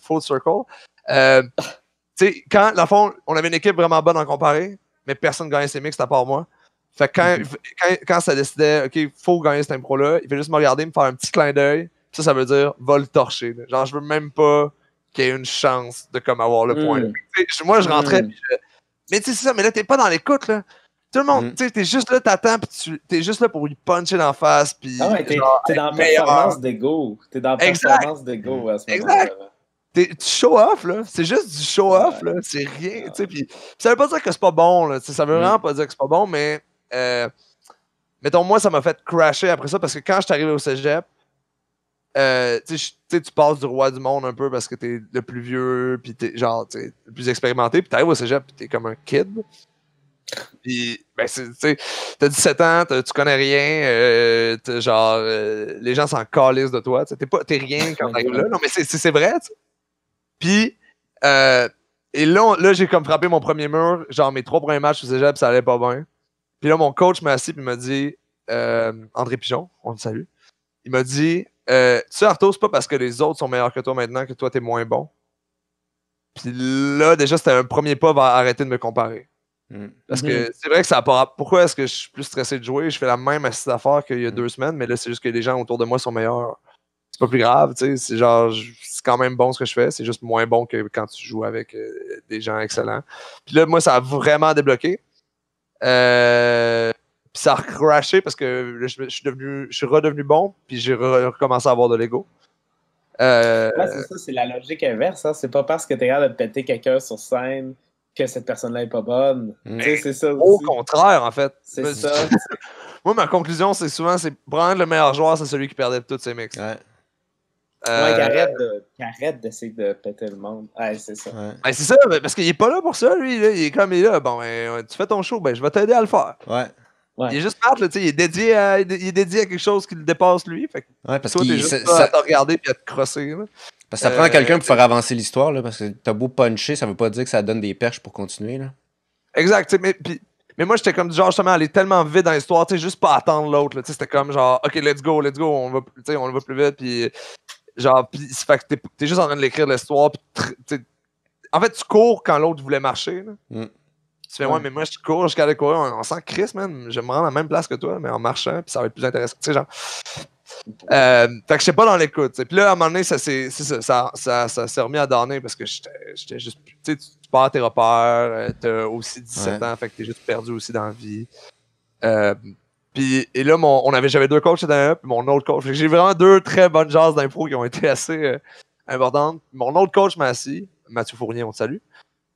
Full Circle. Tu sais, quand, dans le fond, on avait une équipe vraiment bonne en comparé, mais personne ne gagnait ses mix à part moi. Fait que quand ça décidait, OK, il faut gagner cette impro-là, il fait juste me regarder, me faire un petit clin d'œil. Ça veut dire, va le torcher. Là. Genre, je veux même pas qu'il y ait une chance de comme avoir le point. Moi, je rentrais, mais tu sais, c'est ça, mais là, t'es pas dans l'écoute, là. Tout le monde, tu sais, t'es juste là, t'attends, pis t'es juste là pour lui puncher d'en face, pis... Ah ouais, t'es dans la performance d'ego. T'es dans la performance d'ego à ce moment-là. Tu show off, là. C'est juste du show off, là. C'est rien, tu sais, pis ça veut pas dire que c'est pas bon, là. Ça veut vraiment pas dire que c'est pas bon, mais... mettons, moi, ça m'a fait crasher après ça, parce que quand je suis arrivé au cégep, tu sais, tu passes du roi du monde un peu parce que t'es le plus vieux, pis t'es, genre, t'es le plus expérimenté, pis t'arrives au cégep, pis t'es comme un kid. Pis, ben, tu sais, t'as 17 ans, tu connais rien, genre, les gens s'en calissent de toi, t'es rien quand t'arrives là. Non, mais c'est vrai, tu sais. Pis, et là, j'ai comme frappé mon premier mur, genre, mes 3 premiers matchs au cégep, ça allait pas bien. Puis là, mon coach m'a assis, pis il m'a dit, André Pigeon, on le salue, il m'a dit, tu sais, Arthur, c'est pas parce que les autres sont meilleurs que toi maintenant que toi, t'es moins bon. Puis là, déjà, c'était un premier pas vers arrêter de me comparer. Parce que c'est vrai que ça a pas... Pourquoi est-ce que je suis plus stressé de jouer? Je fais la même assise d'affaires qu'il y a 2 semaines, mais là, c'est juste que les gens autour de moi sont meilleurs. C'est pas plus grave, tu sais. C'est genre, c'est quand même bon ce que je fais. C'est juste moins bon que quand tu joues avec des gens excellents. Puis là, moi, ça a vraiment débloqué. Puis ça a crashé parce que je suis redevenu bon, puis j'ai recommencé à avoir de l'ego. Ouais, c'est ça, c'est la logique inverse. Hein? C'est pas parce que t'es capable de péter quelqu'un sur scène que cette personne-là est pas bonne. C'est ça aussi. Au contraire, en fait. C'est ça. Moi, ma conclusion, c'est souvent, c'est prendre le meilleur joueur, c'est celui qui perdait tous ses mix. Ouais, qu'il arrête d'essayer de péter le monde. Ouais, c'est ça. Ouais. Ben, c'est ça, parce qu'il est pas là pour ça, lui. Là. Il est là. Bon, ben, tu fais ton show, ben, je vais t'aider à le faire. Ouais. Il est juste smart, là, il est dédié à quelque chose qui le dépasse lui. Fait que parce toi, t'es juste à te regarder et à te crosser. Là. Parce que ça prend quelqu'un pour faire avancer l'histoire, là, parce que t'as beau puncher, ça veut pas dire que ça donne des perches pour continuer. Là. Exact, mais moi, j'étais comme du genre, justement, aller tellement vite dans l'histoire, juste pas attendre l'autre. C'était comme genre, OK, let's go, on va plus vite, puis genre, fait que t'es juste en train de l'écrire l'histoire, puis en fait, tu cours quand l'autre voulait marcher. Là. Tu fais, ouais, mais moi, je cours jusqu'à aller courir, on sent Chris, man, je vais me rendre à la même place que toi, mais en marchant, puis ça va être plus intéressant. Tu sais, genre. Fait que je sais pas dans l'écoute. Puis là, à un moment donné, ça s'est remis à donner parce que j'étais juste. Tu sais, tu perds tes repères, t'as aussi 17 ans, fait que t'es juste perdu aussi dans la vie. Et là, j'avais 2 coachs dans puis mon autre coach. J'ai vraiment 2 très bonnes jases d'impro qui ont été assez importantes. Mon autre coach m'a assis, Mathieu Fournier, on te salue.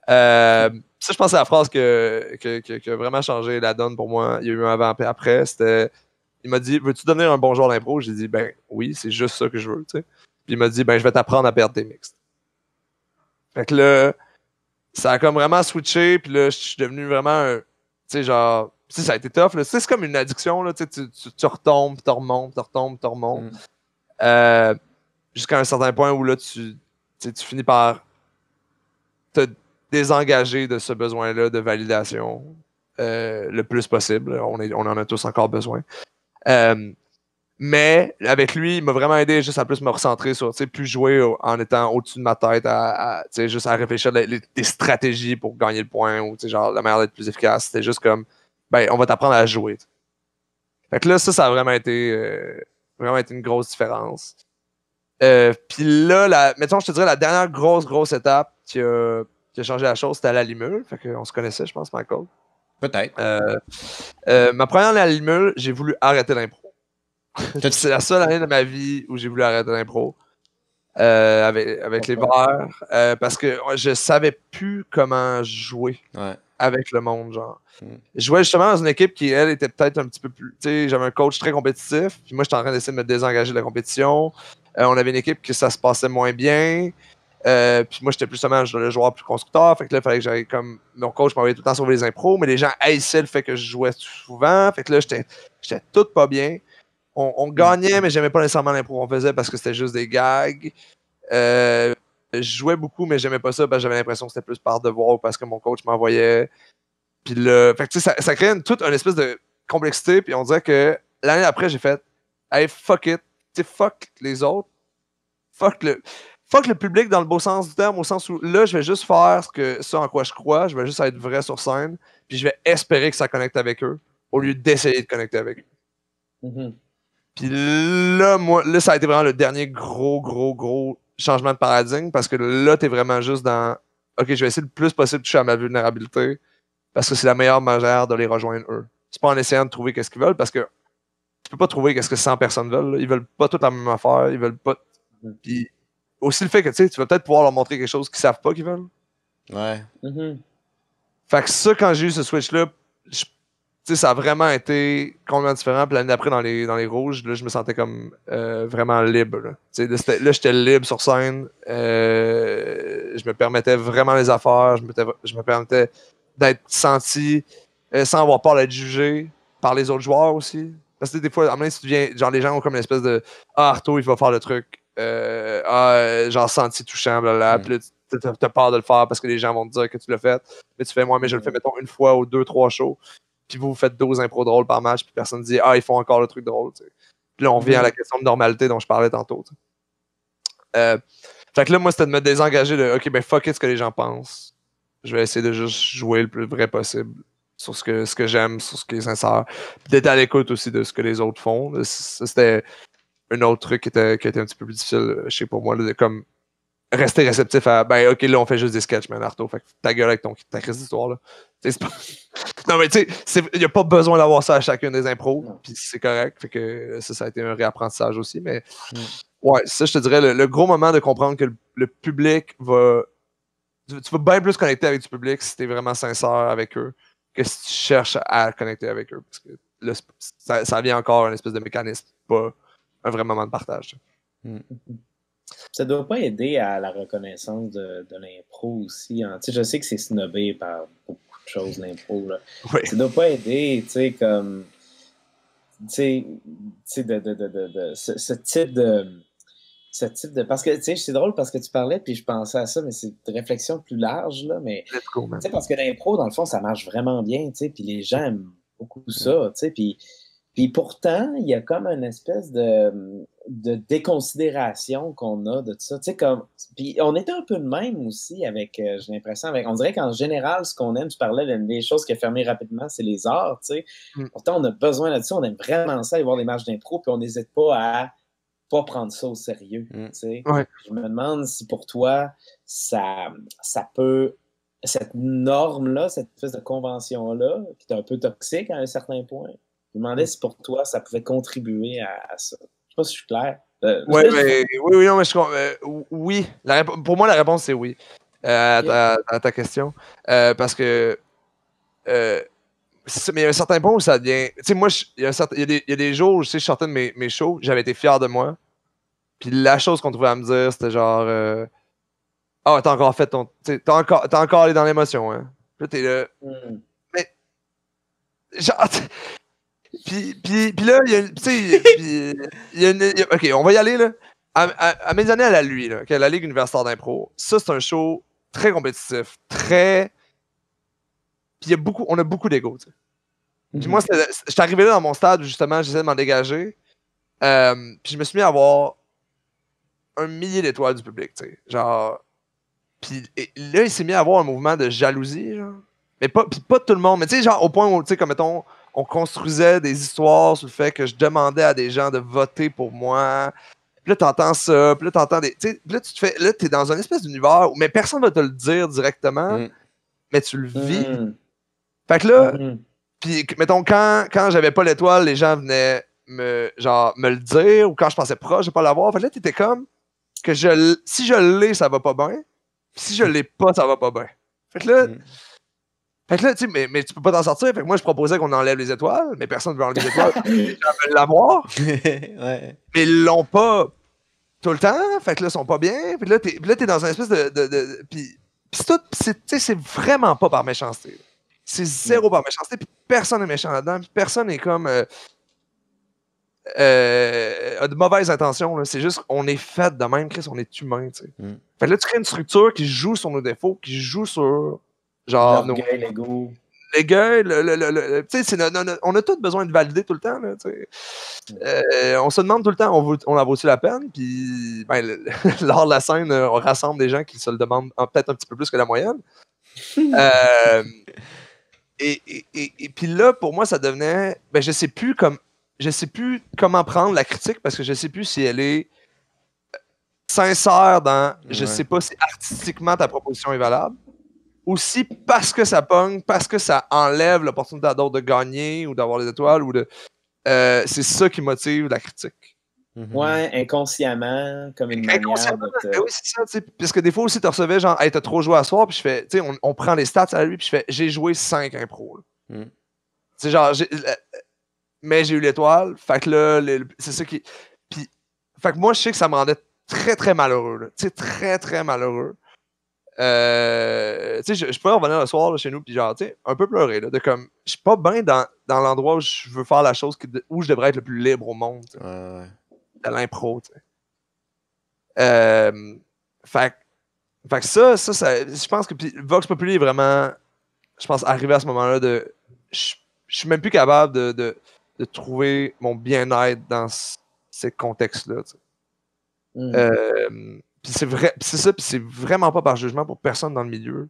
Ça, je pense que c'est la phrase qui a vraiment changé la donne pour moi. Il y a eu un avant et après. C'était. Il m'a dit, veux-tu devenir un bon joueur d'impro? J'ai dit, ben oui, c'est juste ça que je veux, tu sais. Puis il m'a dit, ben je vais t'apprendre à perdre tes mixtes. Fait que là, ça a comme vraiment switché, puis là, je suis devenu vraiment tu sais, genre, tu sais, ça a été tough, là. Tu sais, c'est comme une addiction, là, tu sais, tu retombes, tu remontes, tu retombes, tu remontes. Jusqu'à un certain point où là, tu finis par te désengager de ce besoin-là de validation le plus possible. On en a tous encore besoin. Mais avec lui, il m'a vraiment aidé juste à plus me recentrer sur, plus jouer en étant au-dessus de ma tête, juste à réfléchir des stratégies pour gagner le point ou genre la manière d'être plus efficace. C'était juste comme, ben, on va t'apprendre à jouer. T'sais. Fait que là, ça a vraiment été une grosse différence. Puis là, mettons, je te dirais, la dernière grosse étape qui a changé la chose, c'était à la Limule. Fait qu'on se connaissait, je pense, Michael. Peut-être. Ma première année à la Limule, j'ai voulu arrêter l'impro. C'est la seule année de ma vie où j'ai voulu arrêter l'impro avec les verts parce que je savais plus comment jouer avec le monde, genre. Je jouais justement dans une équipe qui, elle, était peut-être un petit peu plus... Tu sais, j'avais un coach très compétitif, puis moi, j'étais en train d'essayer de me désengager de la compétition. On avait une équipe que ça se passait moins bien. Puis moi, j'étais plus seulement le joueur plus constructeur. Fait que là, il fallait que j'aille comme... Mon coach m'envoyait tout le temps sauver les impros, mais les gens haïssaient le fait que je jouais souvent. Fait que là, j'étais tout pas bien. On gagnait, mais j'aimais pas nécessairement l'impro qu'on faisait parce que c'était juste des gags. Je jouais beaucoup, mais j'aimais pas ça parce que j'avais l'impression que c'était plus par devoir ou parce que mon coach m'envoyait. Puis là, fait que ça créait toute une espèce de complexité. Puis on dirait que l'année après, j'ai fait hey, fuck it. T'sais, fuck les autres. Fuck le public dans le beau sens du terme, au sens où là, je vais juste faire ça en quoi je crois. Je vais juste être vrai sur scène. Puis je vais espérer que ça connecte avec eux au lieu d'essayer de connecter avec eux. Puis là, ça a été vraiment le dernier gros changement de paradigme parce que là, t'es vraiment juste dans OK, je vais essayer le plus possible de toucher à ma vulnérabilité parce que c'est la meilleure manière de les rejoindre eux. C'est pas en essayant de trouver qu'est-ce qu'ils veulent parce que tu peux pas trouver qu'est-ce que 100 personnes veulent. Là. Ils veulent pas toute la même affaire. Ils veulent pas. Puis aussi le fait que tu vas peut-être pouvoir leur montrer quelque chose qu'ils savent pas qu'ils veulent. Ouais. Fait que ça, quand j'ai eu ce switch-là, ça a vraiment été complètement différent. Puis l'année d'après, dans les rouges, là, je me sentais comme vraiment libre. Là, j'étais libre sur scène. Je me permettais vraiment les affaires. Je me permettais d'être senti sans avoir peur d'être jugé par les autres joueurs aussi. Parce que des fois, à un moment donné, si tu viens, genre, les gens ont comme une espèce de Arto, il va faire le truc. Genre senti touchant, blablabla. Puis là, t'as peur de le faire parce que les gens vont te dire que tu l'as fait. Mais tu fais, moi, mais je le fais, mettons, une fois ou 2-3 shows. Puis vous faites 12 impros drôles par match, puis personne ne dit ils font encore le truc drôle. T'sais. Puis là, on revient à la question de normalité dont je parlais tantôt. Fait que là, moi, c'était de me désengager de OK, ben fuck it ce que les gens pensent. Je vais essayer de juste jouer le plus vrai possible sur ce que j'aime, sur ce qui est sincère. Puis d'être à l'écoute aussi de ce que les autres font. C'était un autre truc qui était un petit peu plus difficile, je sais pour moi, là, de comme rester réceptif à ben OK, là, on fait juste des sketchs, man, Arto. Fait que ta gueule avec ta crise d'histoire, là. Pas... non, mais tu sais, il n'y a pas besoin d'avoir ça à chacune des impros, puis c'est correct. Fait que ça a été un réapprentissage aussi. Mais ouais, ça, je te dirais, le gros moment de comprendre que le public va. Tu vas bien plus connecter avec du public si tu es vraiment sincère avec eux que si tu cherches à connecter avec eux. Parce que là, ça vient encore un espèce de mécanisme, pas un vrai moment de partage. Ça doit pas aider à la reconnaissance de l'impro aussi. Hein. Je sais que c'est snobé par beaucoup de choses, l'impro. Là. Oui. Ça doit pas aider, tu sais, comme... ce type de... Parce que, tu sais, c'est drôle parce que tu parlais, puis je pensais à ça, mais c'est une réflexion plus large, là, mais... Tu sais, parce que l'impro, dans le fond, ça marche vraiment bien, tu sais, puis les gens aiment beaucoup ça, tu sais, puis pourtant, il y a comme une espèce de déconsidération qu'on a de tout ça, tu sais, comme... Puis on était un peu de même aussi avec, j'ai l'impression, avec... On dirait qu'en général, ce qu'on aime, tu parlais des choses qui ont fermé rapidement, c'est les arts, tu sais. Pourtant, on a besoin de ça, on aime vraiment ça, aller voir des matchs d'impro, puis on n'hésite pas à pas prendre ça au sérieux. Tu sais. Ouais. Je me demande si pour toi, ça peut, cette norme-là, cette espèce de convention-là, qui est un peu toxique à un certain point, je me demandais si pour toi, ça pouvait contribuer à ça. Je sais pas si je suis clair. Oui, non, mais oui. Pour moi, la réponse, c'est oui. À ta question. Parce que mais il y a un certain point où ça devient. Tu sais, moi, il y a des jours où je sortais de mes shows, j'avais été fier de moi. Puis la chose qu'on trouvait à me dire, c'était genre ah, t'as encore fait ton. T'as encore allé dans l'émotion, hein. Puis là, t'es là. Mais. Genre. Puis là, il y a. Tu sais, ok, on va y aller, là. À mes années à la LUI, là, la Ligue universitaire d'impro, ça, c'est un show très compétitif, très. Puis on a beaucoup d'ego, tu sais. Puis moi, j'étais arrivé là dans mon stade où justement, j'essayais de m'en dégager. Puis je me suis mis à avoir 1 millier d'étoiles du public, tu sais. Genre. Puis là, il s'est mis à avoir un mouvement de jalousie, genre. Mais pas tout le monde. Mais tu sais, genre, au point où, tu sais, comme mettons, on construisait des histoires sur le fait que je demandais à des gens de voter pour moi. Puis là, t'entends ça. Puis là, t'entends des. Tu sais, puis là, là, t'es dans une espèce d'univers où. Mais personne va te le dire directement. Mais tu le vis. Fait que là. Puis, mettons, quand j'avais pas l'étoile, les gens venaient me le dire. Ou quand je pensais proche de pas l'avoir. Fait que là, t'étais comme. Que si je l'ai, ça va pas bien. Puis si je l'ai pas, ça va pas bien. Fait que là. Fait que là, tu sais, mais tu peux pas t'en sortir. Fait que moi, je proposais qu'on enlève les étoiles, mais personne ne veut enlever les étoiles. Les gens veulent l'avoir. Ouais. Mais ils l'ont pas tout le temps. Fait que là, ils sont pas bien. Puis là, t'es dans une espèce de puis c'est vraiment pas par méchanceté. C'est zéro par méchanceté. Puis personne n'est méchant là-dedans. Puis personne n'est comme a de mauvaises intentions. C'est juste on est fait de même, Chris, on est humain, tu sais. Fait que là, tu crées une structure qui joue sur nos défauts, qui joue sur genre l'orgueil, l'ego. L'orgueil, tu sais, on a tous besoin de valider tout le temps, là, tu sais. On se demande tout le temps, on en vaut-tu la peine? Puis, ben, lors de la scène, on rassemble des gens qui se le demandent peut-être un petit peu plus que la moyenne. Et puis là, pour moi, ça devenait, ben, je sais plus comment prendre la critique parce que je sais plus si elle est sincère dans, je sais pas si artistiquement ta proposition est valable. Aussi parce que ça pogne, parce que ça enlève l'opportunité à d'autres de gagner ou d'avoir les étoiles ou de. C'est ça qui motive la critique. Ouais, inconsciemment, comme une manière de te... Oui, c'est ça, tu sais. Parce que des fois aussi, tu recevais genre, hey, t'as trop joué à soir, puis je fais, tu sais, on prend les stats à lui, puis je fais, j'ai joué 5 impros. C'est genre, mais j'ai eu l'étoile, fait que là, c'est ça qui. Puis, fait que moi, je sais que ça me rendait très, très malheureux, tu sais, très, très malheureux. Tu sais, je pourrais revenir le soir là, chez nous puis genre, tu sais, un peu pleurer là, de comme, je suis pas bien dans l'endroit où je veux faire la chose où je devrais être le plus libre au monde, de l'impro, tu sais. Fait que ça, je pense que Vox Populi est vraiment, je pense, arrivé à ce moment-là de, je suis même plus capable de trouver mon bien-être dans ces contextes-là, tu sais. Puis c'est vrai, c'est ça, puis c'est vraiment pas par jugement pour personne dans le milieu.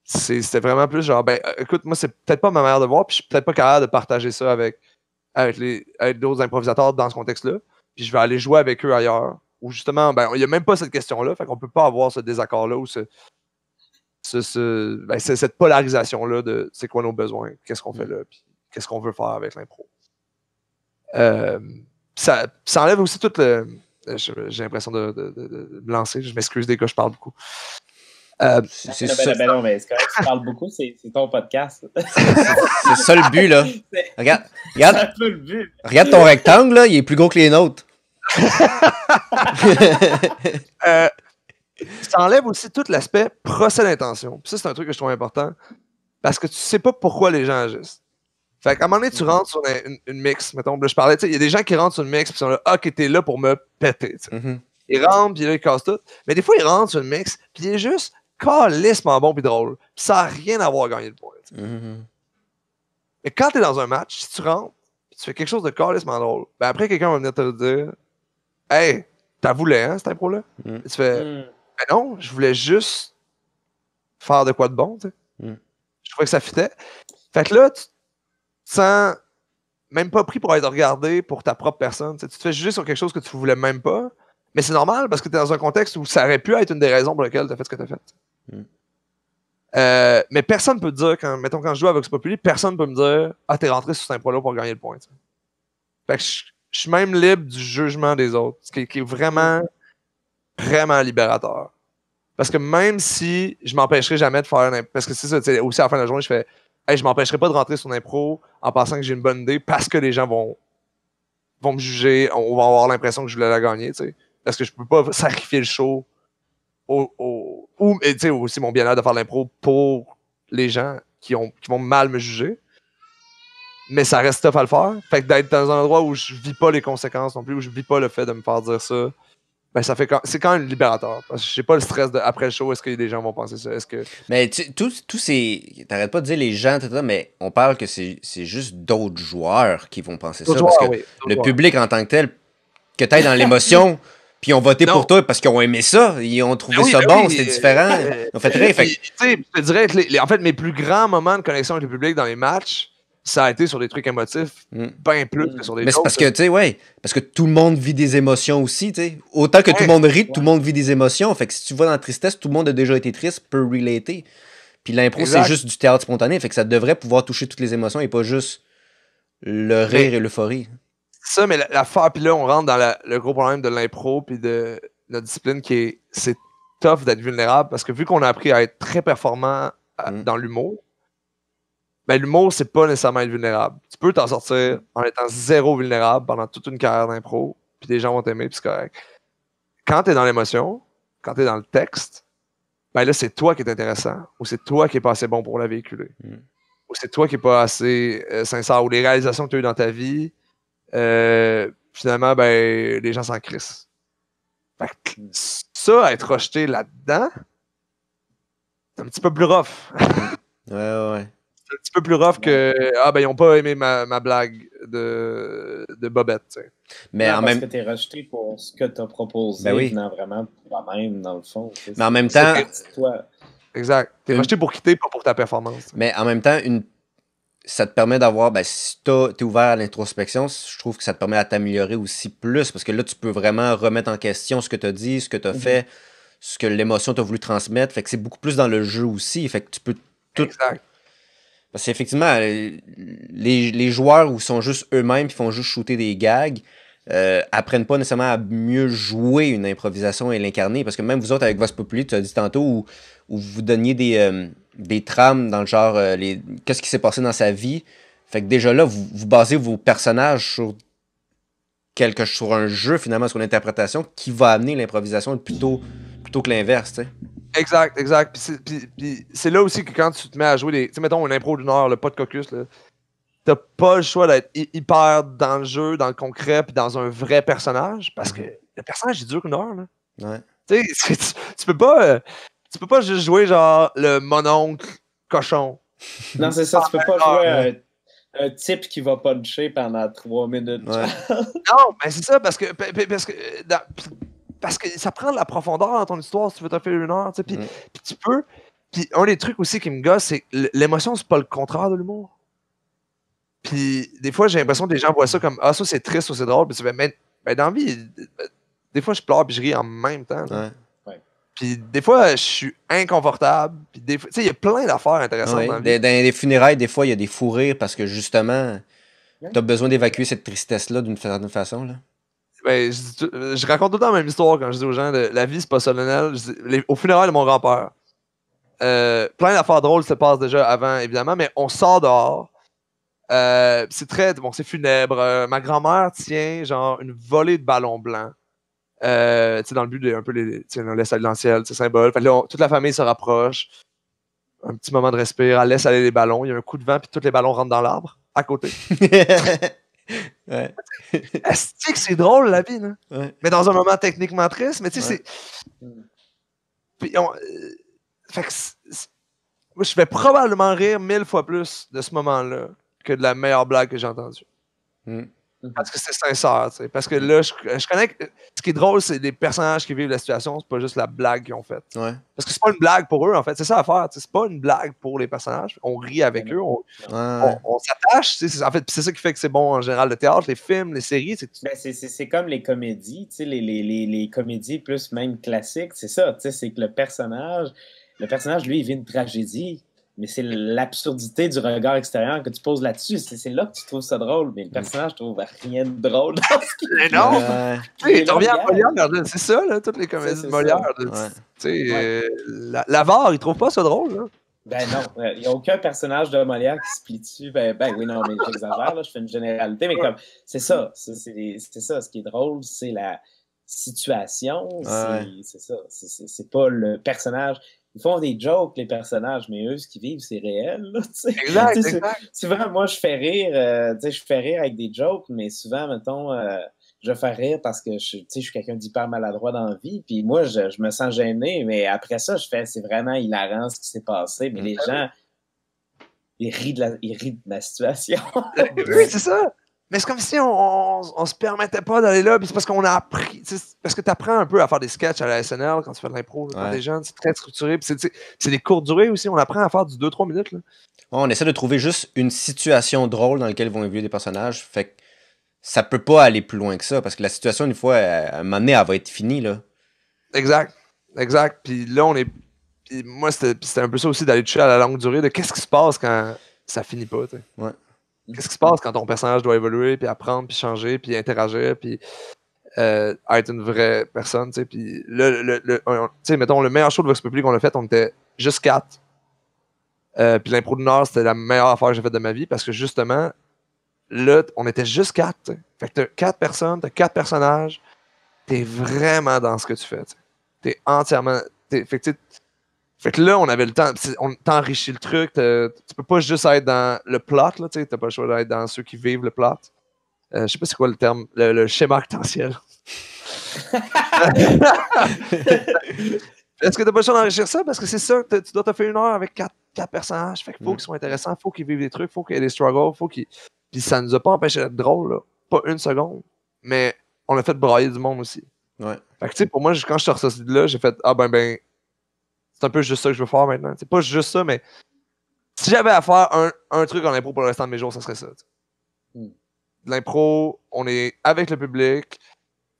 C'était vraiment plus genre, ben, écoute, moi, c'est peut-être pas ma manière de voir, puis je suis peut-être pas capable de partager ça avec d'autres improvisateurs dans ce contexte-là. Puis je vais aller jouer avec eux ailleurs. Où justement, ben, il n'y a même pas cette question-là, fait qu'on peut pas avoir ce désaccord-là ou cette polarisation-là de c'est quoi nos besoins, qu'est-ce qu'on fait là, puis qu'est-ce qu'on veut faire avec l'impro. Ça enlève aussi tout le. J'ai l'impression de me lancer. Je m'excuse des gars, je parle beaucoup. C'est non, mais c'est correct, tu parles beaucoup, c'est ton podcast. C'est ça le but, là. Regarde, c'est un peu le but. Regarde ton rectangle, là, il est plus gros que les nôtres. Ça enlève aussi tout l'aspect procès d'intention. Puis ça, c'est un truc que je trouve important. Parce que tu sais pas pourquoi les gens agissent. Fait qu'à un moment donné, tu rentres sur une mix, mettons. Là, je parlais, tu sais, il y a des gens qui rentrent sur une mix, puis ils sont là, ok, t'es là pour me péter. Ils rentrent, puis là, ils cassent tout. Mais des fois, ils rentrent sur une mix, puis il est juste calissement bon, puis drôle. Puis ça n'a rien à voir à gagner le point. Mais quand t'es dans un match, si tu rentres, puis tu fais quelque chose de calissement drôle, ben après, quelqu'un va venir te dire, hey, t'as voulu, hein, cette impro-là? Tu fais, ben non, je voulais juste faire de quoi de bon, tu sais. Je trouvais que ça fitait. Fait que là, tu te sens même pas pris pour être regardé pour ta propre personne. Tu te fais juger sur quelque chose que tu voulais même pas. Mais c'est normal parce que tu es dans un contexte où ça aurait pu être une des raisons pour lesquelles tu as fait ce que tu as fait. Mais personne peut te dire, quand je joue à Vox Populi, personne peut me dire ah, t'es rentré sur cette impro-là pour gagner le point. T'sais. Fait que je suis même libre du jugement des autres. Ce qui est vraiment, vraiment libérateur. Parce que même si je m'empêcherai jamais de faire parce que c'est ça, aussi à la fin de la journée, je fais hey, je m'empêcherai pas de rentrer sur l'impro en pensant que j'ai une bonne idée parce que les gens vont me juger, on va avoir l'impression que je voulais la gagner, tu sais. Parce que je peux pas sacrifier le show ou tu sais, aussi mon bien-être de faire l'impro pour les gens qui vont mal me juger. Mais ça reste tough à le faire. Fait que d'être dans un endroit où je vis pas les conséquences non plus, où je vis pas le fait de me faire dire ça, ben c'est quand même libérateur. Parce que j'ai pas le stress de après le show, est-ce que des gens vont penser ça? Est-ce que. Mais tous ces. T'arrêtes pas de dire les gens, mais on parle que c'est juste d'autres joueurs qui vont penser ça. Parce que le public en tant que tel, que t'ailles dans l'émotion, puis ils ont voté pour toi parce qu'ils ont aimé ça, ils ont trouvé ça bon, c'était différent. Ils ont fait rire. Tu sais, je te dirais que en fait, mes plus grands moments de connexion avec le public dans les matchs, ça a été sur des trucs émotifs, bien plus que sur des mais c'est parce que, tu sais, parce que tout le monde vit des émotions aussi, tu sais. Autant que tout le monde rit, tout le monde vit des émotions. Fait que si tu vas dans la tristesse, tout le monde a déjà été triste, peut relater. Puis l'impro, c'est juste du théâtre spontané. Fait que ça devrait pouvoir toucher toutes les émotions et pas juste le rire et l'euphorie. Ça, mais l'affaire, puis là, on rentre dans le gros problème de l'impro puis de notre discipline c'est tough d'être vulnérable parce que vu qu'on a appris à être très performant dans l'humour, ben l'humour, c'est pas nécessairement être vulnérable. Tu peux t'en sortir en étant zéro vulnérable pendant toute une carrière d'impro, puis les gens vont t'aimer, puis c'est correct. Quand t'es dans l'émotion, quand t'es dans le texte, ben là, c'est toi qui est intéressant, ou c'est toi qui est pas assez bon pour la véhiculer, ou c'est toi qui est pas assez sincère, ou les réalisations que tu as eues dans ta vie, finalement, ben, les gens s'en crissent. Fait que ça, être rejeté là-dedans, c'est un petit peu plus rough. Ouais. C'est un petit peu plus rough que ben ils ont pas aimé ma blague de Bobette, tu sais. Mais non, parce que t'es rejeté pour ce que t'as proposé, venant vraiment pour toi-même, dans le fond. Mais en même temps... Exact. T'es rejeté pour quitter, pas pour ta performance. Mais en même temps, ça te permet d'avoir... si t'es ouvert à l'introspection, je trouve que ça te permet à t'améliorer aussi plus, parce que là, tu peux vraiment remettre en question ce que t'as dit, ce que t'as fait, ce que l'émotion t'a voulu transmettre. Fait que c'est beaucoup plus dans le jeu aussi. Fait que tu peux tout... Exact. Parce qu'effectivement, les joueurs où ils sont juste eux-mêmes et font juste shooter des gags, apprennent pas nécessairement à mieux jouer une improvisation et l'incarner. Parce que même vous autres, avec Vox Populi, tu as dit tantôt, où vous donniez des trames dans le genre qu'est-ce qui s'est passé dans sa vie. Fait que déjà là, vous basez vos personnages sur un jeu, finalement, sur l'interprétation qui va amener l'improvisation plutôt que l'inverse, tu sais. Exact. Puis c'est là aussi que quand tu te mets à jouer tu sais, mettons, une impro d'une heure, le pas de caucus, là, t'as pas le choix d'être hyper dans le jeu, dans le concret, puis dans un vrai personnage, parce que le personnage, il dure une heure, là. Ouais. Tu sais, tu peux pas juste jouer, genre, le mononcle cochon. Non, c'est ça, tu peux pas jouer un type qui va puncher pendant 3 minutes. Ouais. Non, mais c'est ça, parce que ça prend de la profondeur dans ton histoire si tu veux te faire une heure, tu sais, puis tu peux. Puis un des trucs aussi qui me gosse, c'est que l'émotion, c'est pas le contraire de l'humour. Puis des fois, j'ai l'impression que les gens voient ça comme ça c'est triste ou c'est drôle, puis tu fais, mais dans la vie, des fois, je pleure puis je ris en même temps. Ouais. Puis des fois, je suis inconfortable, puis des fois, tu sais, il y a plein d'affaires intéressantes dans la vie. Dans les funérailles, des fois, il y a des fous rires parce que justement, t'as besoin d'évacuer cette tristesse-là d'une certaine façon, là. Ben, je raconte tout le temps la même histoire quand je dis aux gens la vie, c'est pas solennel. Au funérailles de mon grand-père, plein d'affaires drôles se passent déjà avant, évidemment, mais on sort dehors. C'est funèbre. Ma grand-mère tient genre une volée de ballons blancs. Dans le but de un peu on laisse aller dans le ciel, symbole. Fait que là, toute la famille se rapproche. Un petit moment de respire, elle laisse aller les ballons. Il y a un coup de vent, puis tous les ballons rentrent dans l'arbre. à côté. Ouais. Est-ce que c'est drôle, la vie, là? Ouais. Mais dans un moment techniquement triste, mais tu sais, Ouais. c'est... Puis fait que moi, je vais probablement rire 1000 fois plus de ce moment-là que de la meilleure blague que j'ai entendue. Mm. Parce que c'est sincère, tu sais. Parce que là, je connais que ce qui est drôle, c'est les personnages qui vivent la situation, c'est pas juste la blague qu'ils ont faite. Ouais. Parce que c'est pas une blague pour eux, en fait. C'est ça l'affaire. C'est pas une blague pour les personnages. On rit avec eux, on s'attache. En fait, c'est ça qui fait que c'est bon en général, le théâtre, les films, les séries. C'est comme les comédies, les comédies plus même classiques. C'est ça, c'est que le personnage, lui, il vit une tragédie. Mais c'est l'absurdité du regard extérieur que tu poses là-dessus. C'est là que tu trouves ça drôle. Mais le personnage, je trouve rien de drôle dans ce qu'il fait. Non! Tu reviens à Molière, c'est ça, là, toutes les comédies de Molière. L'avare, il trouve pas ça drôle, là. Ben non, il n'y a aucun personnage de Molière qui se plie dessus. Ben oui, non, mais j'exagère, là, je fais une généralité. Mais comme, c'est ça. C'est ça. Ce qui est drôle, c'est la situation. C'est ça. C'est pas le personnage. Ils font des jokes, les personnages, mais eux, ce qu'ils vivent, c'est réel. Là, exact. Souvent, moi, je fais rire avec des jokes, mais souvent, mettons, je fais rire parce que je suis quelqu'un d'hyper maladroit dans la vie, puis moi, je me sens gêné, mais après ça, c'est vraiment hilarant ce qui s'est passé, mais les gens, ils rient de la situation. Oui, c'est ça. Mais c'est comme si on se permettait pas d'aller là, puis c'est parce qu'on a appris, parce que tu apprends un peu à faire des sketchs à la SNL quand tu fais de l'impro, quand t'es jeune, c'est très structuré, puis c'est des courtes durées aussi, on apprend à faire du 2-3 minutes. Là. On essaie de trouver juste une situation drôle dans laquelle vont évoluer des personnages, fait que ça peut pas aller plus loin que ça, parce que la situation, une fois, à un moment donné, elle va être finie, là. Exact. Puis là, puis moi, c'était un peu ça aussi, d'aller toucher à la longue durée, de qu'est-ce qui se passe quand ça finit pas, tu sais. Ouais. Qu'est-ce qui se passe quand ton personnage doit évoluer, puis apprendre, puis changer, puis interagir, puis être une vraie personne, tu sais. Puis là, tu sais, mettons, le meilleur show de Vox Populi qu'on a fait, on était juste 4. Puis l'impro du Nord, c'était la meilleure affaire que j'ai faite de ma vie, parce que justement, là, on était juste 4, t'sais. Fait que t'as 4 personnes, t'as 4 personnages, t'es vraiment dans ce que tu fais, t'sais. T'es entièrement... Fait que là, on avait le temps, on t'enrichit le truc, tu peux pas juste être dans le plot, là, t'sais, t'as pas le choix d'être dans ceux qui vivent le plot. Je sais pas c'est quoi le terme, le schéma actentiel. Est-ce que t'as pas le choix d'enrichir ça? Parce que c'est ça, tu dois te faire 1 heure avec 4 personnages, fait qu'il faut qu'ils soient intéressants, faut qu'ils vivent des trucs, faut qu'il y ait des struggles, Puis ça nous a pas empêché d'être drôle, là. Pas une seconde, mais on a fait brailler du monde aussi. Ouais. Fait que tu sais, pour moi, quand je suis ressorti de là, j'ai fait, c'est un peu juste ça que je veux faire maintenant. C'est pas juste ça, mais si j'avais à faire un truc en impro pour le restant de mes jours, ça serait ça. L'impro, on est avec le public,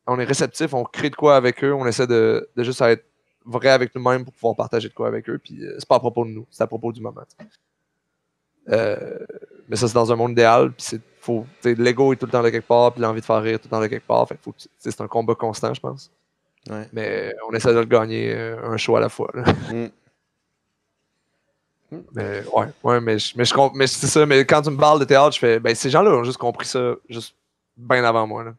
on est réceptif, on crée de quoi avec eux, on essaie de juste être vrai avec nous-mêmes pour pouvoir partager de quoi avec eux, puis c'est pas à propos de nous, c'est à propos du moment. Mais ça, c'est dans un monde idéal, puis l'ego est tout le temps de quelque part, puis l'envie de faire rire tout le temps de quelque part, fait que c'est un combat constant, je pense. Ouais. Mais on essaie de le gagner un show à la fois. Là. Mais mais c'est ça, mais quand tu me parles de théâtre, je fais, ces gens-là ont juste compris ça juste bien avant moi. Là.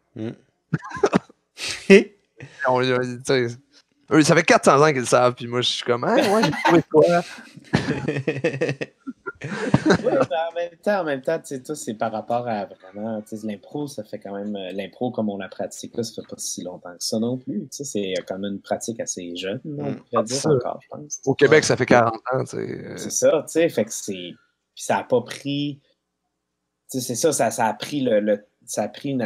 Eux, ça fait 400 ans qu'ils le savent, puis moi, je suis comme, j'ai trouvé quoi? En même temps, tu sais, tout c'est par rapport à vraiment, tu sais, l'impro, ça fait quand même, l'impro comme on la pratique là, ça fait pas si longtemps que ça non plus, tu sais, c'est quand même une pratique assez jeune, on pourrait dire encore, je pense. Au Québec, ça fait 40 ans, tu sais. C'est ça, tu sais, fait que puis ça a pas pris, tu sais, c'est ça, ça a pris ça a pris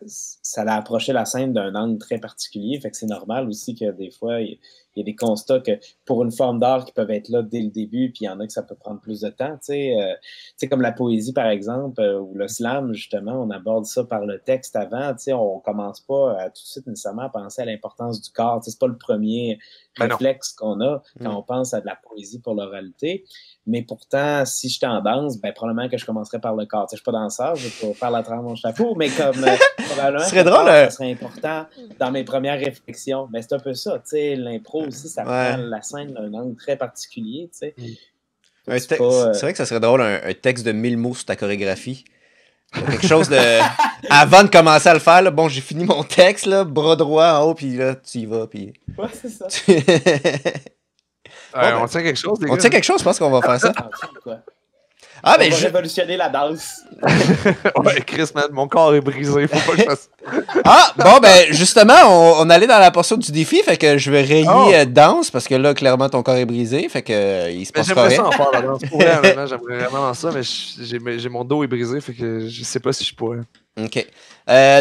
ça l'a approché la scène d'un angle très particulier, fait que c'est normal aussi que des fois il y a des constats que pour une forme d'art qui peuvent être là dès le début, puis il y en a que ça peut prendre plus de temps, tu sais comme la poésie par exemple, ou le slam justement, on aborde ça par le texte avant, tu sais, on commence pas tout de suite nécessairement à penser à l'importance du corps, tu sais, c'est pas le premier réflexe qu'on a quand on pense à de la poésie pour l'oralité. Mais pourtant, si j'étais en danse, probablement que je commencerais par le corps. Tu sais, je suis pas danseur, je vais pas faire la travers mon chapeau, mais comme probablement serait drôle, ça serait important dans mes premières réflexions. Mais c'est un peu ça, tu sais, l'impro aussi, ça prend la scène d'un angle très particulier, tu sais. C'est vrai que ça serait drôle, un texte de 1000 mots sur ta chorégraphie. Quelque chose de... Avant de commencer à le faire, là, bon, j'ai fini mon texte, là, bras droit en haut, puis là, tu y vas, puis... Ouais, c'est ça. On tient quelque chose, les gars. On tient quelque chose, je pense qu'on va faire ça. Ah, On ben, va révolutionner la danse. Ouais, Chris, man, mon corps est brisé. Faut pas que je fasse. Ah, bon, ben, justement, on allait dans la portion du défi, fait que je vais rayer danse, parce que là, clairement, ton corps est brisé, fait que il se passera J'aimerais rien. ça en faire la danse. Pour vrai, honnêtement, j'aimerais vraiment ça, mais j'ai mon dos est brisé, fait que je sais pas si je pourrais. OK.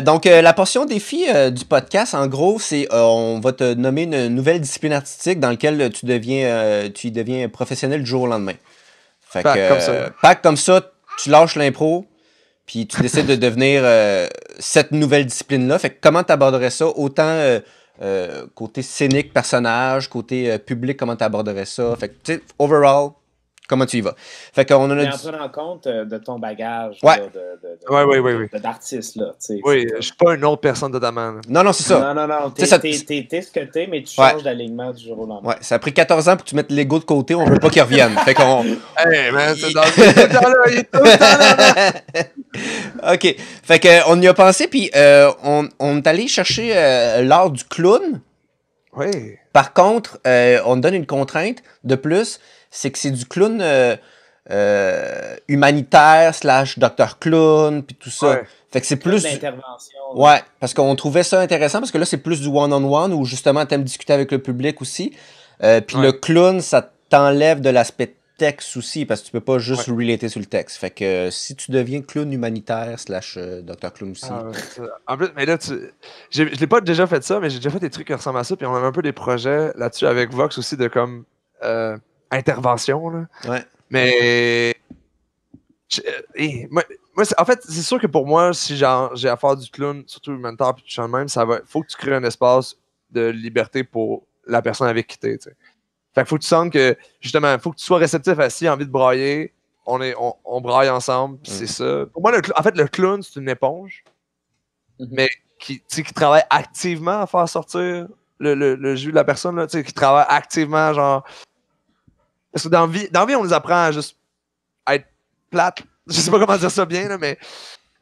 Donc, la portion défi du podcast, en gros, c'est on va te nommer une nouvelle discipline artistique dans laquelle tu y deviens professionnel du jour au lendemain. Fait Pack que, comme ça. pack comme ça, tu lâches l'impro, puis tu décides de devenir cette nouvelle discipline-là. Fait que comment tu aborderais ça? Autant côté scénique, personnage, côté public, comment tu aborderais ça? Fait que, tu sais, overall, comment tu y vas? Fait qu'on en a Et en prenant compte de ton bagage Ouais. d'artiste. Là, oui, je suis pas une autre personne totalement. Là. Non, c'est ça. Non. T'es ça... ce que t'es, mais tu changes d'alignement du jour au lendemain. Ouais, ça a pris 14 ans pour que tu mettes l'ego de côté. On veut pas qu'il revienne. Fait qu'on... Hey, man, c'est dans il est tout le temps là. OK. Fait qu'on y a pensé, puis on est allé chercher l'art du clown. Oui. Par contre, on donne une contrainte de plus, c'est que c'est du clown humanitaire / Dr. Clown, puis tout ça. Ouais. Fait que c'est plus... d'intervention. Ouais, parce qu'on trouvait ça intéressant, parce que là, c'est plus du one-on-one, où justement, t'aimes discuter avec le public aussi. Puis le clown, ça t'enlève de l'aspect texte aussi, parce que tu peux pas juste relater sur le texte. Fait que si tu deviens clown humanitaire / Dr. Clown aussi... En plus, mais là, je l'ai pas déjà fait ça, mais j'ai déjà fait des trucs qui ressemblent à ça, puis on avait un peu des projets là-dessus avec Vox aussi de comme intervention, là. Ouais. Mais... moi, en fait, c'est sûr que pour moi, si j'ai à faire du clown, surtout humanitaire, puis tout ça de même, faut que tu crées un espace de liberté pour la personne avec qui t'es, tu sais. Fait qu'il faut que tu sentes que, justement, faut que tu sois réceptif à si envie de brailler, on braille ensemble, puis c'est ça. Pour moi, en fait, le clown, c'est une éponge, mais qui travaille activement à faire sortir le jus de la personne, là, qui travaille activement, genre... Parce que dans la vie, on nous apprend à juste être plate. Je sais pas comment dire ça bien, là, mais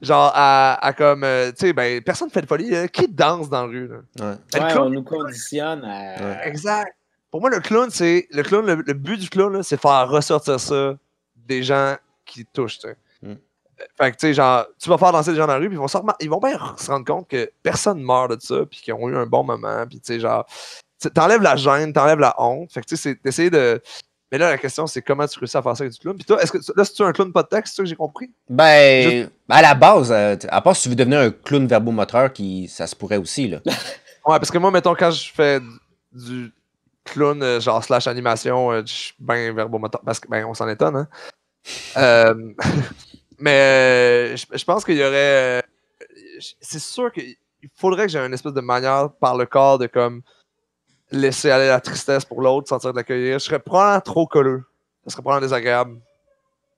genre à comme, tu sais, ben, personne fait de folie. Qui danse dans la rue, là? Ouais. Ben, on nous conditionne à... Exact. Pour moi, le clown, le but du clown, là, c'est faire ressortir ça des gens qui touchent, tu sais. Fait que, tu sais, genre, tu vas faire danser des gens dans la rue, puis ils vont bien se rendre compte que personne meurt de ça, puis qu'ils ont eu un bon moment, puis, tu sais, genre, t'enlèves la gêne, t'enlèves la honte. Fait que, tu sais, c'est d'essayer de... Mais là, la question, c'est comment tu réussis à faire ça avec du clown. Puis toi, c'est-tu un clown pas de texte, c'est ça que j'ai compris? Ben, à la base, à part si tu veux devenir un clown verbomoteur, ça se pourrait aussi, là. Ouais, parce que moi, mettons, quand je fais du clown, genre / animation, je suis bien verbomoteur, parce que, ben, on s'en étonne, hein. Mais je pense qu'il y aurait... c'est sûr qu'il faudrait que j'ai une espèce de manière par le corps de, comme, laisser aller la tristesse pour l'autre, sentir de l'accueillir. Je serais probablement trop colleux. Ça serait probablement désagréable.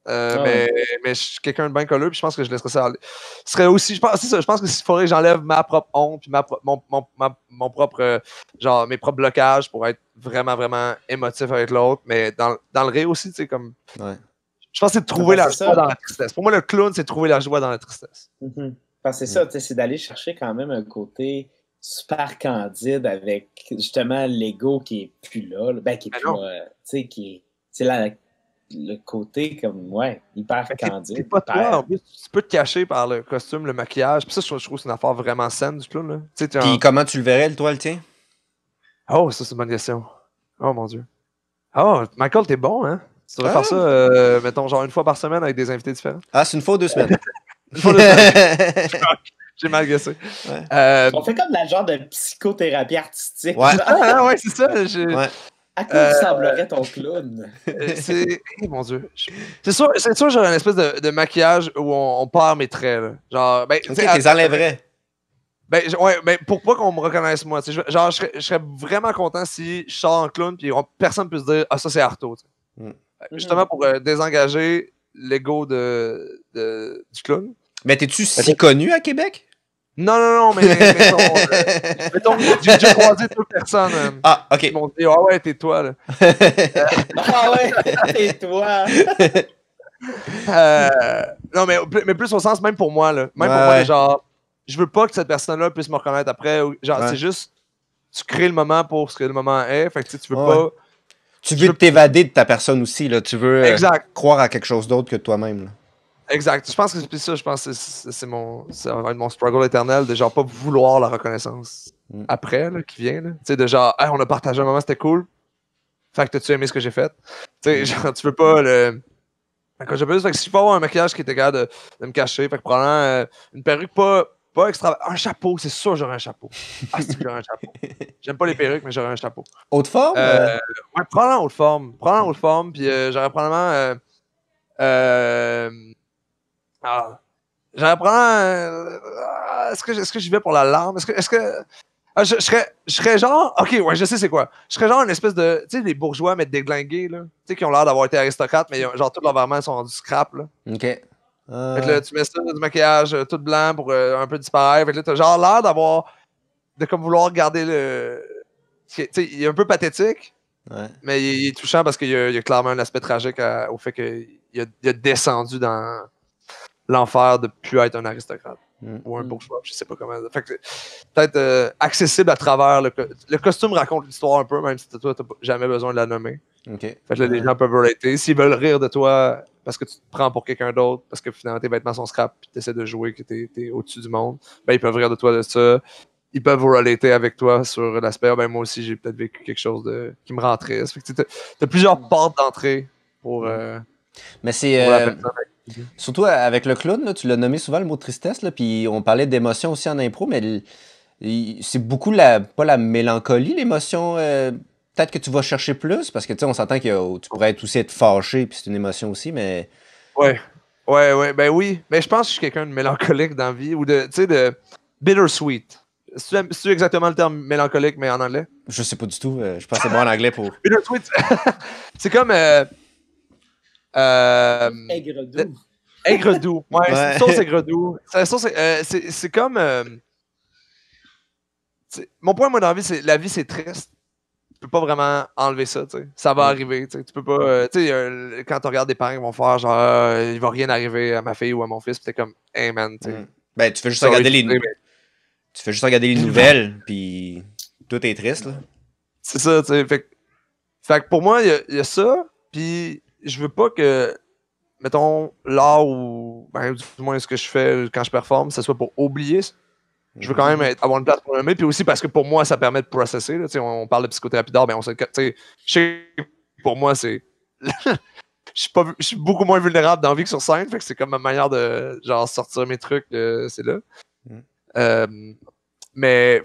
Mais je suis quelqu'un de bien colleux, puis je pense que je laisserais ça aller. Ce serait aussi, je pense que s'il faudrait que j'enlève ma propre honte, puis mon propre, genre, mes propres blocages pour être vraiment, vraiment émotif avec l'autre, mais dans le rire aussi, tu sais, comme... Ouais. Je pense que c'est de trouver la joie dans la tristesse. Pour moi, le clown, c'est de trouver la joie dans la tristesse. Parce que c'est ça, c'est d'aller chercher quand même un côté super candide avec justement l'ego qui est plus là. Ben, qui est plus là, tu sais, c'est le côté comme, hyper candide. C'est pas toi, en plus, tu peux te cacher par le costume, le maquillage. Puis ça, je trouve que c'est une affaire vraiment saine du clown, là. Puis comment tu le verrais, toi, le tien? Oh, ça, c'est une bonne question. Oh, mon Dieu. Oh, Michael, t'es bon, hein? Tu devrais faire ça, mettons, genre une fois par semaine avec des invités différents. Ah, c'est une fois ou 2 semaines? Une fois 2 semaines. J'ai mal guessé. Ouais. On fait comme la genre de psychothérapie artistique. Ouais, ouais, c'est ça. À quoi ressemblerait ton clown? Mon Dieu. C'est sûr, j'aurais une espèce de maquillage où on perd mes traits. Là. Genre, ben, tu les enlèverais. Ben, pour pas qu'on me reconnaisse moi. Genre, je serais vraiment content si je sors en clown puis personne ne peut se dire « Ah, ça, c'est Arto. » Justement, pour désengager l'ego du clown. Mais t'es-tu si connu à Québec? Non, mais mettons, j'ai déjà croisé toute personne. Ah, ok. Ils m'ont dit, ah ouais, t'es toi, là. Ah ouais, t'es toi. Non, mais plus au sens, même pour moi, là. Même pour moi, genre, je veux pas que cette personne-là puisse me reconnaître après. Genre, c'est juste, tu crées le moment pour ce que le moment est. Fait que tu veux pas. Tu veux t'évader de ta personne aussi, là. Tu veux croire à quelque chose d'autre que toi-même, là. Exact. Je pense que c'est ça. Je pense que ça va être mon struggle éternel de genre pas vouloir la reconnaissance après, là, qui vient, là. Tu sais, de genre, hey, on a partagé un moment, c'était cool. Fait que t'as-tu aimé ce que j'ai fait? Tu sais, genre, tu veux pas le... Quand j'ai plus, fait que si je peux avoir un maquillage qui était capable de me cacher, fait que probablement une perruque pas extra... Un chapeau, c'est sûr j'aurais un chapeau. Ah, c'est j'aurais un chapeau. J'aime pas les perruques, mais j'aurais un chapeau. Haute forme? Ouais, probablement haute forme. Probablement haute forme, puis j'aurais probablement... j'aurais probablement... est-ce que j'y vais pour la larme? Est-ce que... je serais genre... Ok, ouais, je sais c'est quoi. Je serais genre une espèce de... Tu sais, les bourgeois, mais déglingués, là. Tu sais, qui ont l'air d'avoir été aristocrates, mais genre, tous leurs vêtements sont du scrap, là. OK. Fait que là, tu mets ça, du maquillage tout blanc pour un peu disparaître. Fait que là, t'as genre l'air d'avoir... De comme vouloir garder le... Tu sais, il est un peu pathétique, mais il est touchant parce qu'il y a clairement un aspect tragique au fait qu'il a descendu dans l'enfer de plus être un aristocrate. Ou un bourgeois, je sais pas comment. Fait que peut-être accessible à travers le costume raconte l'histoire un peu, même si toi, t'as jamais besoin de la nommer. Okay. Fait que là, les gens peuvent relater. S'ils veulent rire de toi parce que tu te prends pour quelqu'un d'autre, parce que finalement tes vêtements sont scrap puis tu essaies de jouer que t'es au-dessus du monde, ben ils peuvent rire de toi de ça. Ils peuvent relater avec toi sur l'aspect, ben moi aussi j'ai peut-être vécu quelque chose qui me rend triste. Fait que t'as plusieurs portes d'entrée pour. Mais c'est. Surtout avec le clown, là, tu l'as nommé souvent le mot tristesse, là, puis on parlait d'émotion aussi en impro, mais c'est beaucoup pas la mélancolie, l'émotion. Peut-être que tu vas chercher plus, parce que tu sais, on s'entend que tu pourrais aussi être fâché, puis c'est une émotion aussi, mais. Ouais, ben oui. Mais je pense que je suis quelqu'un de mélancolique dans la vie, ou de, tu sais, de bittersweet. C'est exactement le terme mélancolique, mais en anglais? Je sais pas du tout. Je pense que c'est bon en anglais pour. Bittersweet. C'est comme. Aigre doux. Aigre doux. Ouais, c'est une sauce aigre doux. C'est comme. Mon point, moi, dans la vie, c'est la vie, c'est triste. Tu peux pas vraiment enlever ça, tu sais. Ça va arriver, tu sais. Tu peux pas. Tu sais, quand tu regardes des parents qui vont faire genre, il va rien arriver à ma fille ou à mon fils, pis t'es comme, hey man, tu sais. Ben, tu fais juste regarder Tu fais juste regarder les nouvelles, puis tout est triste, là. C'est ça, tu sais. Fait que pour moi, il y a ça, puis je veux pas que, mettons, l'art ou, ben, du moins ce que je fais quand je performe, ça soit pour oublier. Je veux quand même avoir une place pour l'aimer, puis aussi parce que pour moi, ça permet de processer. Là, on parle de psychothérapie d'art, ben on sait que, je sais que pour moi, c'est. Je suis beaucoup moins vulnérable dans la vie que sur scène, fait que c'est comme ma manière de genre sortir mes trucs, c'est là. Mais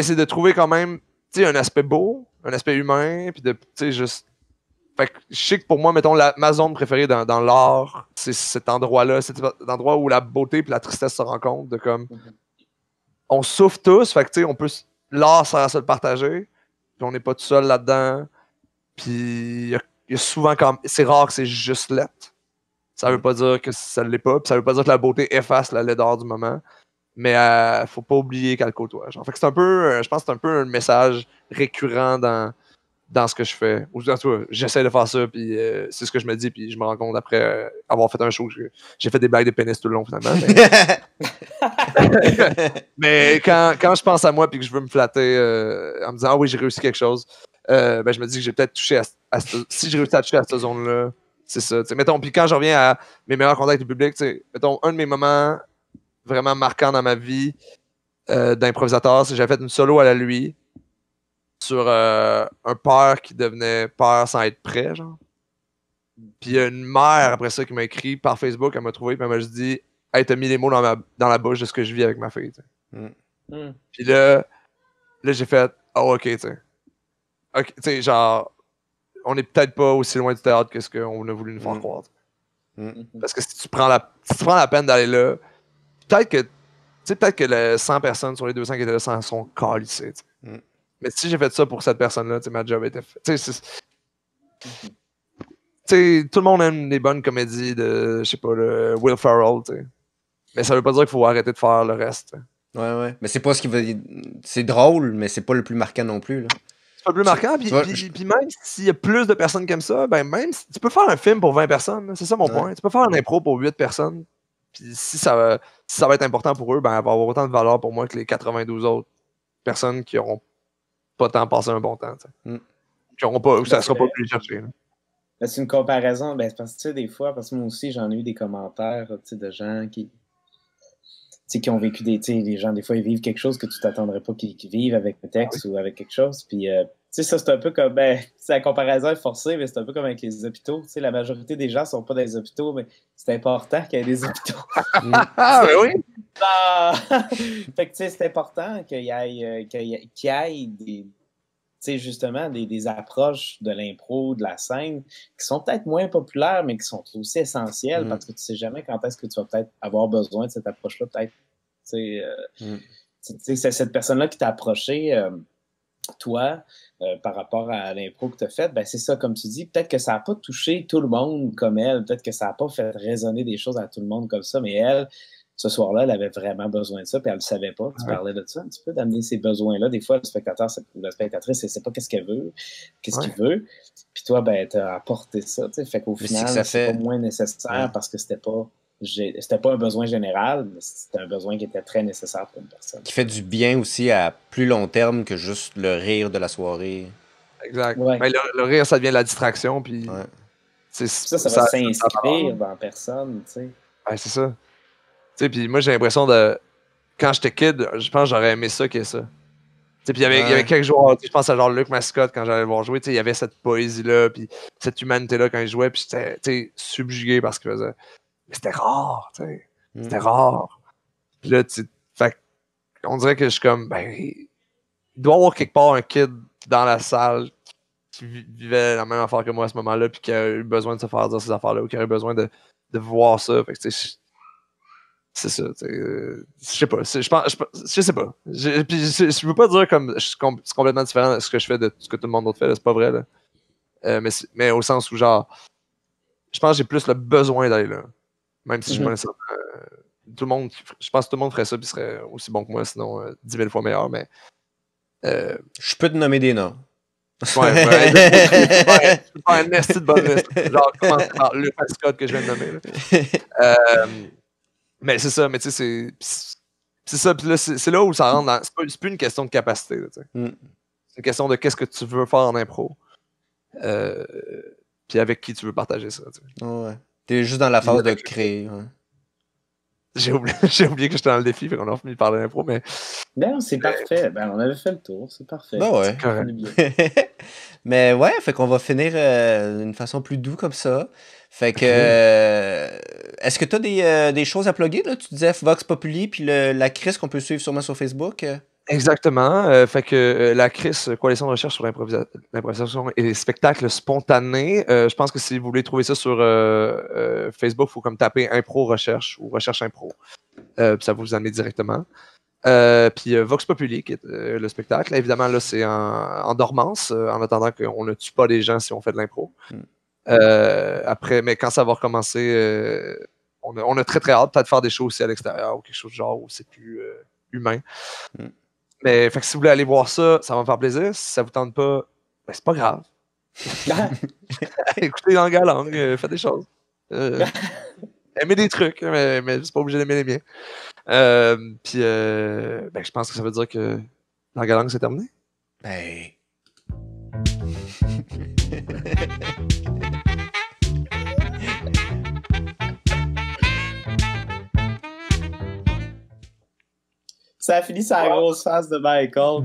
c'est de trouver quand même un aspect beau, un aspect humain, puis de juste. Fait que je sais que pour moi, mettons, ma zone préférée dans l'art, c'est cet endroit-là, cet endroit où la beauté et la tristesse se rencontrent, de comme. On souffre tous, fait que on peut. L'art sert à se le partager, puis on n'est pas tout seul là-dedans. Puis il y a souvent quand c'est rare que c'est juste lettre. Ça veut pas dire que ça l'est pas, puis ça veut pas dire que la beauté efface la laideur du moment. Mais faut pas oublier qu'elle côtoie. Genre. Fait que c'est un peu, je pense que c'est un peu un message récurrent dans ce que je fais. Ou en tout cas, j'essaie de faire ça, puis c'est ce que je me dis, puis je me rends compte après avoir fait un show que j'ai fait des blagues de pénis tout le long finalement. Mais quand je pense à moi puis que je veux me flatter en me disant ah oui j'ai réussi quelque chose, ben je me dis que j'ai peut-être touché si j'ai réussi à toucher à cette zone-là, c'est ça. T'sais, mettons, puis quand je reviens à mes meilleurs contacts avec le public, mettons, un de mes moments vraiment marquants dans ma vie d'improvisateur, c'est que j'avais fait une solo à la Lui sur un père qui devenait père sans être prêt, genre. Puis il y a une mère après ça qui m'a écrit par Facebook, elle m'a trouvé, puis elle m'a juste dit hey, t'as mis les mots dans la bouche de ce que je vis avec ma fille. Puis là j'ai fait oh ok, tu sais. Ok, tu sais, genre, on est peut-être pas aussi loin du théâtre que ce qu'on a voulu nous faire croire. Parce que si tu prends la peine d'aller là, peut-être que les 100 personnes sur les 200 qui étaient là s'en sont calissées. Mais si j'ai fait ça pour cette personne-là, ma job était faite. Tu sais, tout le monde aime les bonnes comédies de, je sais pas, le Will Ferrell, tu sais. Mais ça veut pas dire qu'il faut arrêter de faire le reste. Ouais. Mais c'est pas ce qui veut. C'est drôle, mais c'est pas le plus marquant non plus, là. C'est pas le plus marquant, puis même s'il y a plus de personnes comme ça, ben même si tu peux faire un film pour 20 personnes, c'est ça mon point. Tu peux faire un impro pour 8 personnes, puis si ça va être important pour eux, ben elle va avoir autant de valeur pour moi que les 92 autres personnes qui auront pas tant passé un bon temps. Je ça sera pas plus chercher. C'est une comparaison, parce que tu sais, des fois, parce que moi aussi, j'en ai eu des commentaires de gens qui ont vécu les gens, des fois, ils vivent quelque chose que tu t'attendrais pas qu'ils vivent avec le texte ou avec quelque chose. Puis, ça, c'est un peu comme, la comparaison est forcée, mais c'est un peu comme avec les hôpitaux. La majorité des gens sont pas dans les hôpitaux, mais c'est important qu'il y ait des hôpitaux. Ah, ben oui! Fait que, c'est important qu'il y ait justement des approches de l'impro, de la scène, qui sont peut-être moins populaires, mais qui sont aussi essentielles, parce que tu sais jamais quand est-ce que tu vas peut-être avoir besoin de cette approche-là, peut-être. C'est cette personne-là qui t'a approché, toi, par rapport à l'impro que tu as faite, c'est ça, comme tu dis, peut-être que ça n'a pas touché tout le monde comme elle, peut-être que ça n'a pas fait résonner des choses à tout le monde comme ça, mais elle, ce soir-là, elle avait vraiment besoin de ça, puis elle ne le savait pas. Tu parlais de ça un petit peu, d'amener ces besoins-là. Des fois, le spectateur ou la spectatrice, elle ne sait pas qu'est-ce qu'elle veut, qu'est-ce qu'il veut. Puis toi, tu as apporté ça. Fait qu'au final, c'est pas moins nécessaire parce que c'était pas un besoin général, mais c'était un besoin qui était très nécessaire pour une personne. Qui fait du bien aussi à plus long terme que juste le rire de la soirée. Exact. Ouais. Le rire, ça devient la distraction. Puis ça va s'inscrire dans la personne. Tu sais. Ouais, c'est ça. Puis moi, j'ai l'impression de... Quand j'étais kid, je pense que j'aurais aimé ça que ça. Puis il y avait quelques joueurs, je pense à genre Luc Mascotte, quand j'allais le voir jouer, il y avait cette poésie-là, puis cette humanité-là quand il jouait, puis j'étais subjugué par ce qu'il faisait. Mais c'était rare, tu sais. C'était rare. Puis là, on dirait que je suis comme, il doit y avoir quelque part un kid dans la salle qui vivait la même affaire que moi à ce moment-là, puis qui a eu besoin de se faire dire ces affaires-là, ou qui a eu besoin de voir ça. Fait que, c'est ça, je sais pas. Je sais pas. Puis je veux pas dire comme c'est complètement différent de ce que je fais de ce que tout le monde d'autre fait, là, c'est pas vrai. Là. Mais au sens où, genre, je pense que j'ai plus le besoin d'aller là. Même si je me laisse. Tout le monde, je pense que tout le monde ferait ça, puis serait aussi bon que moi, sinon 10 000 fois meilleur. Mais. Je peux te nommer des noms. Ouais, je peux faire un esti de bonne liste. Genre, commencer par Luc Mascotte que je viens de nommer. Là. Mais c'est ça, mais tu sais, c'est ça, puis là, c'est là où ça rentre dans... C'est plus une question de capacité, là, tu sais. C'est une question de qu'est-ce que tu veux faire en impro. Puis avec qui tu veux partager ça, tu sais. Ouais. T'es juste dans la phase de créer, ouais. J'ai oublié que j'étais dans le défi, fait qu'on a fini de parler d'impro, mais... Non, c'est parfait. On avait fait le tour, c'est parfait. Ouais. Mais ouais, fait qu'on va finir d'une façon plus douce comme ça. Fait que... est-ce que tu as des choses à plugger, là? Tu disais Vox Populi, puis la CRIS qu'on peut suivre sûrement sur Facebook. Exactement. Fait que la CRIS, Coalition de recherche sur l'improvisation et les spectacles spontanés. Je pense que si vous voulez trouver ça sur Facebook, il faut comme taper Impro Recherche ou Recherche Impro. Puis ça va vous amener directement. Puis Vox Populi, qui est le spectacle. Évidemment, là, c'est en dormance, en attendant qu'on ne tue pas les gens si on fait de l'impro. Après, mais quand ça va recommencer, on a très très hâte peut-être faire des shows aussi à l'extérieur ou quelque chose de genre où c'est plus humain. Mais fait que si vous voulez aller voir ça, ça va me faire plaisir. Si ça vous tente pas, c'est pas grave. Écoutez dans la langue, faites des choses. Aimez des trucs, mais c'est pas obligé d'aimer les miens. Puis je pense que ça veut dire que la galang c'est terminé. Ça a fini sa grosse face de Michael.